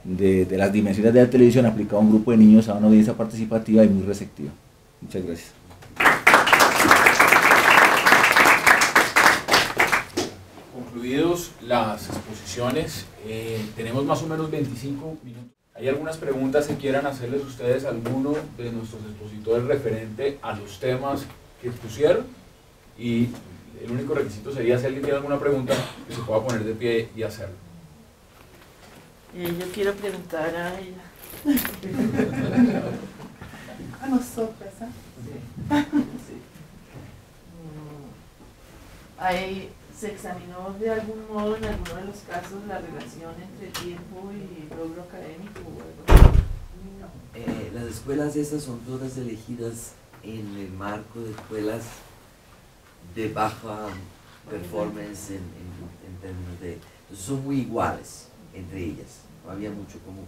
Speaker 7: de las dimensiones de la televisión aplicado a un grupo de niños, a una audiencia participativa y muy receptiva. Muchas gracias.
Speaker 1: Concluidos las exposiciones, tenemos más o menos 25 minutos. ¿Hay algunas preguntas que quieran hacerles ustedes a alguno de nuestros expositores referente a los temas que expusieron? Y el único requisito sería, si alguien tiene alguna pregunta, que se pueda poner de pie y hacerlo.
Speaker 4: Yo quiero preguntar a ella.
Speaker 3: Anotou, essa?
Speaker 4: ¿Se examinó de algún modo en alguno de los casos la relación entre tiempo y logro académico?
Speaker 6: No. Las escuelas esas son todas elegidas en el marco de escuelas de baja performance en términos de... Entonces son muy iguales entre ellas, no había mucho común.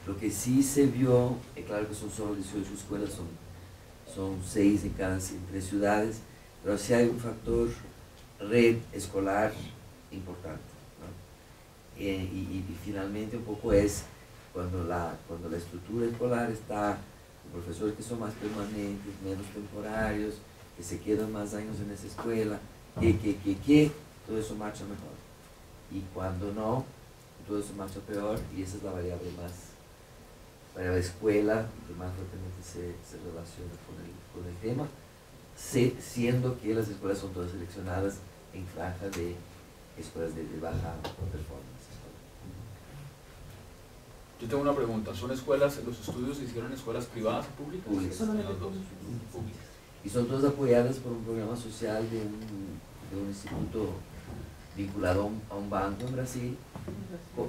Speaker 6: Lo que sí se vio, claro que son solo 18 escuelas, son 6 en cada 3 ciudades, pero sí hay un factor red escolar importante, ¿no? Y finalmente un poco es cuando la estructura escolar está con profesores que son más permanentes, menos temporarios, que se quedan más años en esa escuela, que todo eso marcha mejor. Y cuando no, todo eso marcha peor, y esa es la variable más para la escuela que más fuertemente se relaciona con el tema, siendo que las escuelas son todas seleccionadas en franja de escuelas de baja performance.
Speaker 1: Yo tengo una pregunta, ¿son escuelas, los estudios se hicieron en escuelas privadas o públicas?
Speaker 6: Públicas.
Speaker 1: En las dos.
Speaker 6: Públicas. Y son todas apoyadas por un programa social de un instituto vinculado a un banco en Brasil,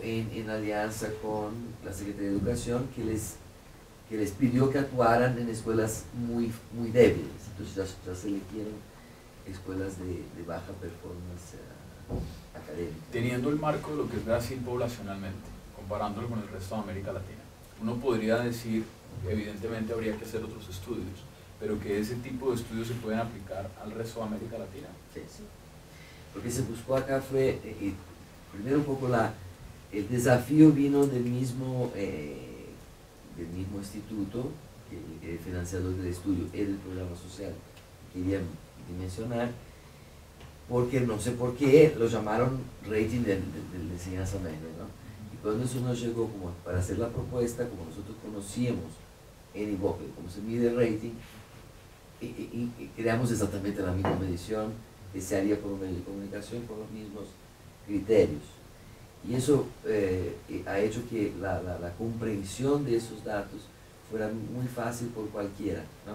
Speaker 6: en alianza con la Secretaría de Educación, que les pidió que actuaran en escuelas muy débiles. Entonces ya se eligieron escuelas de baja performance académica.
Speaker 1: Teniendo el marco de lo que es Brasil poblacionalmente, comparándolo con el resto de América Latina, uno podría decir, evidentemente habría que hacer otros estudios, pero que ese tipo de estudios se pueden aplicar al resto de América Latina.
Speaker 6: Sí. Lo que se buscó acá fue, primero un poco el desafío vino del mismo instituto, que el financiador del estudio era el programa social que quería dimensionar, porque no sé por qué lo llamaron rating de enseñanza media, ¿no? Y cuando eso nos llegó como para hacer la propuesta, como nosotros conocíamos en Ibope cómo se mide el rating, y creamos exactamente la misma medición que se haría por un medio de comunicación con los mismos criterios. Y eso ha hecho que la comprensión de esos datos fuera muy fácil por cualquiera, ¿no?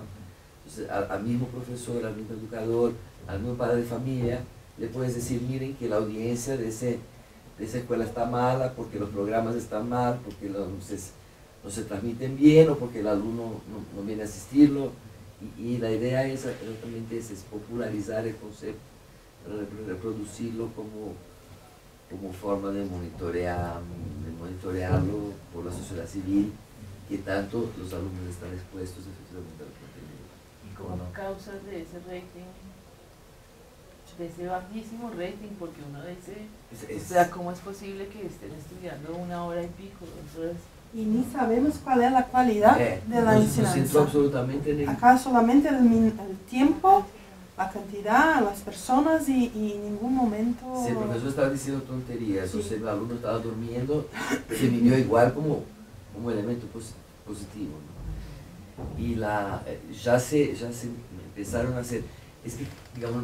Speaker 6: Entonces, al mismo profesor, al mismo educador, al mismo padre de familia, le puedes decir, miren que la audiencia de esa escuela está mala, porque los programas están mal, porque no se transmiten bien, o porque el alumno no viene a asistirlo. Y la idea es popularizar el concepto, reproducirlo como forma de monitorearlo por la sociedad civil, que tanto los alumnos están expuestos efectivamente al contenido.
Speaker 4: Y como causas de ese rating, de ese bajísimo rating, porque uno dice, o sea, ¿cómo es posible que estén estudiando 1 hora y pico, 2 horas?
Speaker 3: Y ni sabemos cuál es la calidad de la enseñanza.
Speaker 6: Absolutamente en
Speaker 3: acá solamente el tiempo, la cantidad, las personas y en ningún momento...
Speaker 6: Si el profesor estaba diciendo tonterías,
Speaker 3: Sí.
Speaker 6: o si el alumno estaba durmiendo, se midió igual como elemento positivo, ¿no? Y ya se empezaron a hacer, es que, digamos,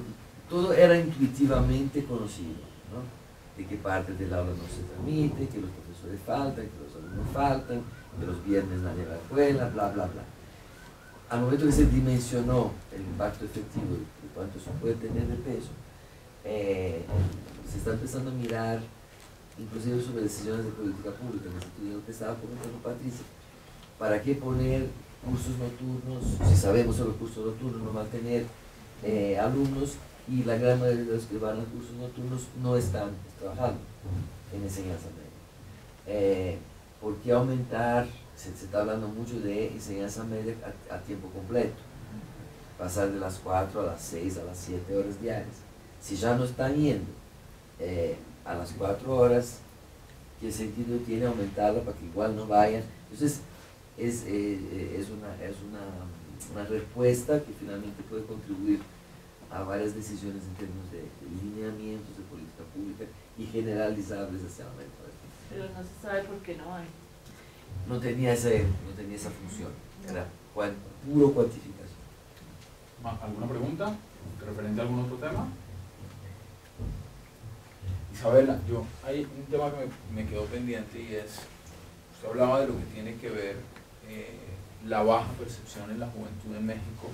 Speaker 6: todo era intuitivamente conocido, ¿no? De qué parte del aula no se transmite, que los profesores faltan, que los alumnos faltan, que los viernes nadie va a la escuela, bla, bla, bla. Al momento que se dimensionó el impacto efectivo de cuánto eso puede tener de peso, se está empezando a mirar, inclusive sobre decisiones de política pública, en el sentido que estaba comentando Patricia, ¿para qué poner cursos nocturnos? Si sabemos que los cursos nocturnos no van a tener alumnos, y la gran mayoría de los que van a cursos nocturnos no están trabajando en enseñanza media. ¿Por qué aumentar? Se está hablando mucho de enseñanza media a tiempo completo, pasar de las 4 a las 6, a las 7 horas diarias. Si ya no están yendo a las 4 horas, ¿qué sentido tiene aumentarla para que igual no vayan? Entonces, es una respuesta que finalmente puede contribuir a varias decisiones en términos de lineamientos de política pública y generalizables hacia América Latina.
Speaker 4: Pero no se sabe por qué no hay.
Speaker 6: No tenía esa función, era puro cuantificación.
Speaker 1: ¿Alguna pregunta referente a algún otro tema? Isabela, hay un tema que me quedó pendiente, y es, usted hablaba de lo que tiene que ver la baja percepción en la juventud en México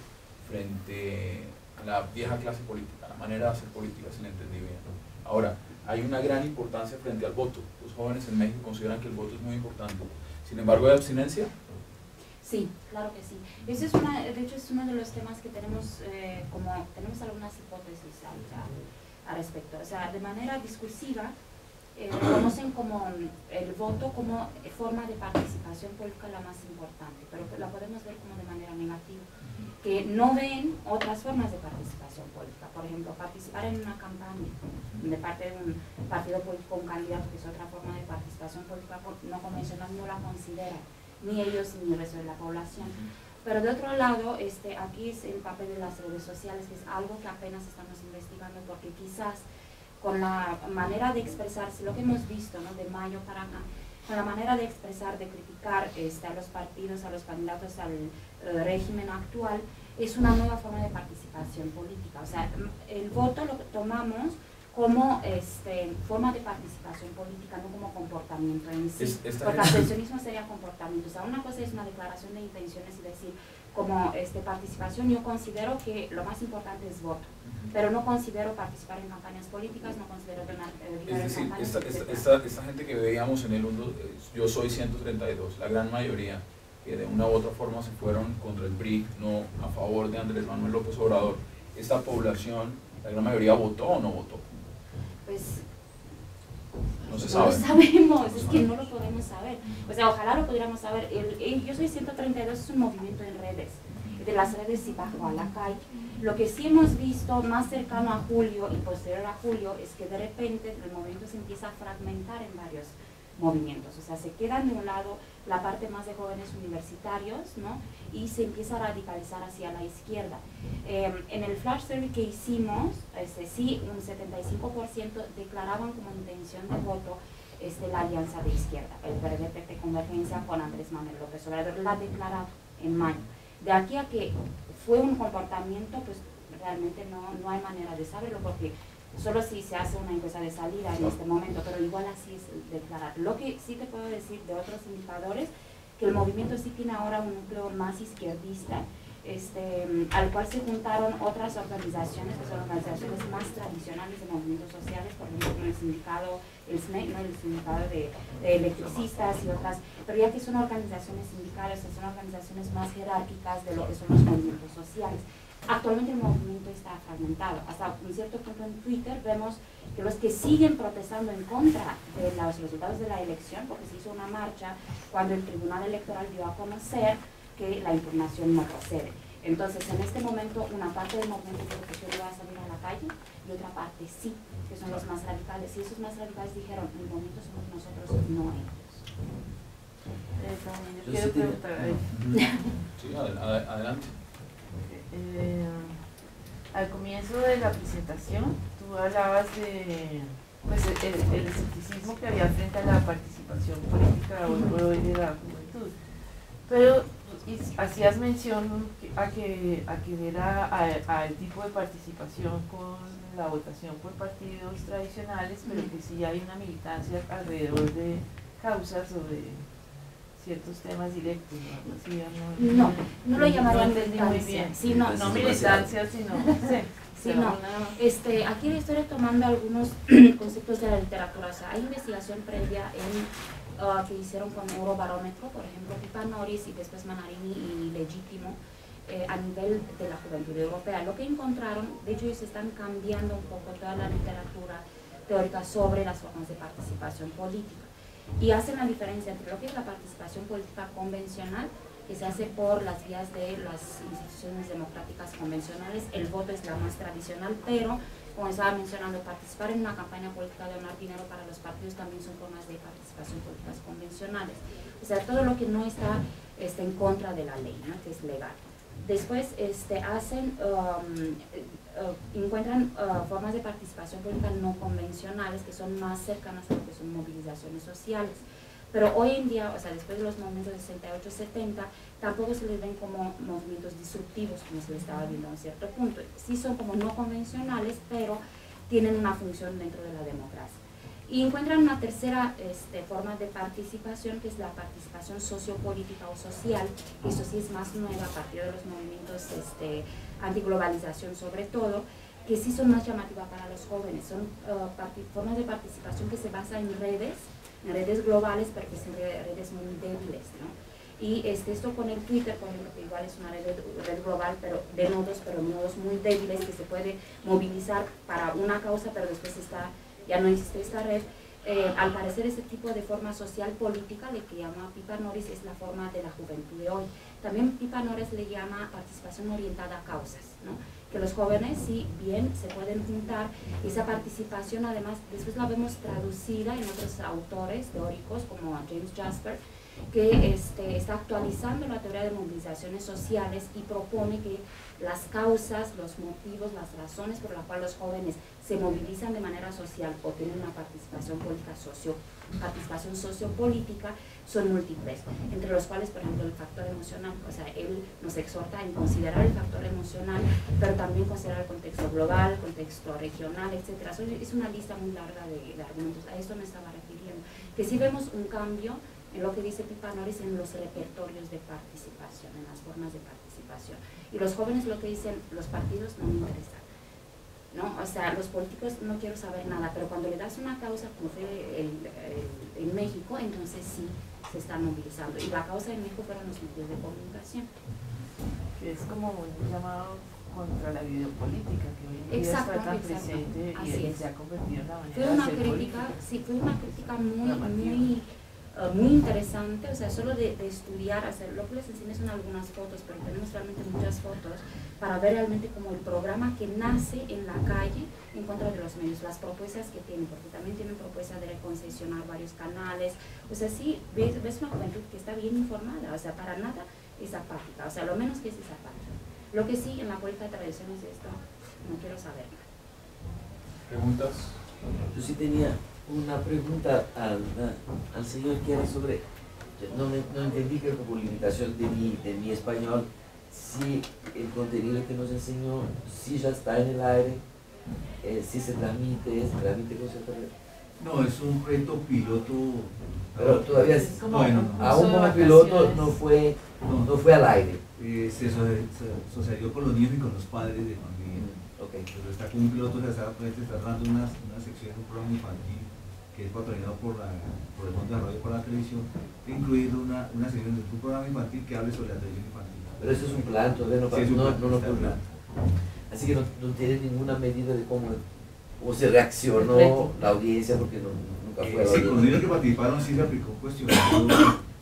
Speaker 1: frente a la vieja clase política, la manera de hacer política se le entendí bien. Ahora, hay una gran importancia frente al voto. Los jóvenes en México consideran que el voto es muy importante. Sin embargo, ¿hay abstinencia?
Speaker 5: Sí, claro que sí. Ese es de hecho es uno de los temas que tenemos, tenemos algunas hipótesis al respecto. O sea, de manera discursiva, reconocen como el voto como forma de participación política la más importante, pero la podemos ver como de manera negativa, que no ven otras formas de participación política. Por ejemplo, participar en una campaña de parte de un partido político, un candidato, que es otra forma de participación política no convencional, no la consideran ni ellos ni el resto de la población. Pero de otro lado, aquí es el papel de las redes sociales, que es algo que apenas estamos investigando, porque quizás con la manera de expresarse, lo que hemos visto, ¿no?, de mayo para acá, con la manera de expresar, de criticar a los partidos, a los candidatos, al régimen actual, es una nueva forma de participación política. O sea, el voto lo tomamos como forma de participación política, no como comportamiento en sí, porque abstencionismo sería comportamiento. O sea, una cosa es una declaración de intenciones y decir, como participación, yo considero que lo más importante es voto, pero no considero participar en campañas políticas, no considero donar dinero en campañas.
Speaker 1: Esta gente que veíamos en el mundo, yo soy 132, la gran mayoría, que de una u otra forma se fueron contra el PRI, no a favor de Andrés Manuel López Obrador, esta población, la gran mayoría votó o no votó.
Speaker 5: Pues
Speaker 1: no se
Speaker 5: no
Speaker 1: sabe.
Speaker 5: lo sabemos, es que no lo podemos saber. O sea, ojalá lo pudiéramos saber. Yo soy 132, es un movimiento en redes. De las redes sí bajó a la calle. Lo que sí hemos visto más cercano a julio y posterior a julio es que de repente el movimiento se empieza a fragmentar en varios movimientos. O sea, se quedan de un lado la parte más de jóvenes universitarios, ¿no? Y se empieza a radicalizar hacia la izquierda. En el flash survey que hicimos, sí, un 75% declaraban como intención de voto la alianza de izquierda, el PRD-PP Convergencia con Andrés Manuel López Obrador, la ha declarado en mayo. De aquí a que fue un comportamiento, pues realmente no hay manera de saberlo, porque solo si se hace una encuesta de salida en este momento, pero igual así es declarar. Lo que sí te puedo decir de otros indicadores, que el movimiento sí tiene ahora un núcleo más izquierdista, al cual se juntaron otras organizaciones, que son organizaciones más tradicionales de movimientos sociales, por ejemplo, como el sindicato, el SMEC, ¿no? El sindicato de electricistas y otras, pero ya que son organizaciones sindicales, son organizaciones más jerárquicas de lo que son los movimientos sociales. Actualmente el movimiento está fragmentado. Hasta un cierto punto en Twitter vemos que los que siguen protestando en contra de los resultados de la elección, porque se hizo una marcha cuando el Tribunal Electoral dio a conocer que la impugnación no procede. Entonces, en este momento, una parte del movimiento de protección va a salir a la calle y otra parte sí, que son los más radicales. Y esos más radicales dijeron, el movimiento somos nosotros, no ellos.
Speaker 4: Yo quiero preguntar.
Speaker 1: Sí, adelante.
Speaker 4: Al comienzo de la presentación, tú hablabas de pues, el escepticismo que había frente a la participación política hoy por hoy de la juventud. Pero hacías mención a que era al tipo de participación con la votación por partidos tradicionales, pero que sí hay una militancia alrededor de causas o de ciertos temas directos, ¿no? Así,
Speaker 5: no lo llamarían
Speaker 4: militancia.
Speaker 5: Sí,
Speaker 4: no militancia, sino
Speaker 5: sí, no. Aquí estoy tomando algunos conceptos de la literatura. O sea, hay investigación previa que hicieron con Eurobarómetro, por ejemplo, Pipa Noris y después Manarini y Legítimo, a nivel de la juventud europea. Lo que encontraron, de hecho, ellos están cambiando un poco toda la literatura teórica sobre las formas de participación política. Y hacen la diferencia entre lo que es la participación política convencional, que se hace por las vías de las instituciones democráticas convencionales. El voto es la más tradicional, pero, como estaba mencionando, participar en una campaña política, donar dinero para los partidos también son formas de participación políticas convencionales. O sea, todo lo que no está en contra de la ley, ¿no? Que es legal. Después encuentran formas de participación política no convencionales que son más cercanas a lo que son movilizaciones sociales. Pero hoy en día, o sea, después de los movimientos de 68-70, tampoco se les ven como movimientos disruptivos, como se les estaba viendo a un cierto punto. Sí son como no convencionales, pero tienen una función dentro de la democracia. Y encuentran una tercera forma de participación, que es la participación sociopolítica o social, que eso sí es más nueva a partir de los movimientos antiglobalización sobre todo, que sí son más llamativas para los jóvenes. Son formas de participación que se basan en redes globales, pero que son redes muy débiles, ¿no? Y esto con el Twitter, por ejemplo, que igual es una red global, pero de nodos, muy débiles, que se puede movilizar para una causa, pero después ya no existe esta red. Al parecer, ese tipo de forma social política, de que llama Pipa Noris, es la forma de la juventud de hoy. También Pipa Noris le llama participación orientada a causas, ¿no? Que los jóvenes, sí, bien, se pueden juntar. Esa participación, además, después la vemos traducida en otros autores teóricos, como James Jasper, que está actualizando la teoría de movilizaciones sociales y propone que las causas, los motivos, las razones por las cuales los jóvenes se movilizan de manera social o tienen una participación política participación sociopolítica son múltiples, entre los cuales, por ejemplo, el factor emocional. O sea, él nos exhorta a considerar el factor emocional, pero también considerar el contexto global, el contexto regional, etc. Es una lista muy larga de argumentos. A esto me estaba refiriendo. Que sí vemos un cambio en lo que dice Pipa Noris en los repertorios de participación, en las formas de participación. Y los jóvenes lo que dicen, los partidos no me interesan, ¿no? O sea, los políticos no quiero saber nada, pero cuando le das una causa, como fue en México, entonces sí se están movilizando. Y la causa en México fueron los medios de comunicación.
Speaker 4: Que es como un llamado contra la videopolítica, que hoy en día está tan presente y se ha convertido en la manera
Speaker 5: de hacer política. Sí, fue una crítica muy interesante, o sea, solo de estudiar, hacer, lo que les enseñé son algunas fotos, pero tenemos realmente muchas fotos para ver realmente como el programa que nace en la calle en contra de los medios, las propuestas que tienen, porque también tienen propuesta de reconcesionar varios canales. O sea, sí, ves una juventud que está bien informada, o sea, para nada es apática, o sea, lo menos que es apática. Lo que sí, en la política de tradiciones de esto, no quiero saber nada.
Speaker 1: ¿Preguntas?
Speaker 6: Yo sí tenía una pregunta al señor que era sobre, no entendí, creo que por limitación de mi español, si el contenido que nos enseñó, si ya está en el aire, si se transmite con cierta...
Speaker 8: No, es un proyecto piloto.
Speaker 6: Pero todavía es
Speaker 4: como
Speaker 6: aún como piloto no fue al aire.
Speaker 8: Se socializó con los niños y con los padres de familia.
Speaker 6: Okay.
Speaker 8: Pero está como un piloto, se está dando una sección de un programa infantil que es patrocinado por el Fondo de Desarrollo por la Televisión, incluido una sección de un programa infantil que hable sobre la televisión infantil.
Speaker 6: Pero eso es un plan, todavía no plan. Así que no tiene ninguna medida de cómo se reaccionó la audiencia, porque nunca fue
Speaker 8: Sí, con los niños que participaron sí se aplicó un cuestionario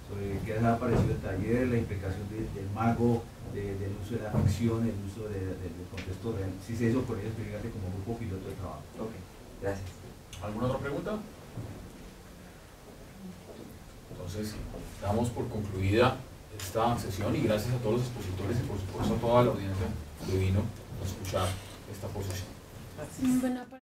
Speaker 8: sobre qué les ha parecido el taller, la implicación del mago, del uso de la ficción, el uso del contexto real. Sí se hizo por ellos como grupo piloto de trabajo.
Speaker 6: Ok, gracias.
Speaker 1: ¿Alguna otra pregunta? Entonces, damos por concluida esta sesión y gracias a todos los expositores y por supuesto a toda la audiencia que vino a escuchar esta posición.
Speaker 2: Buena parte.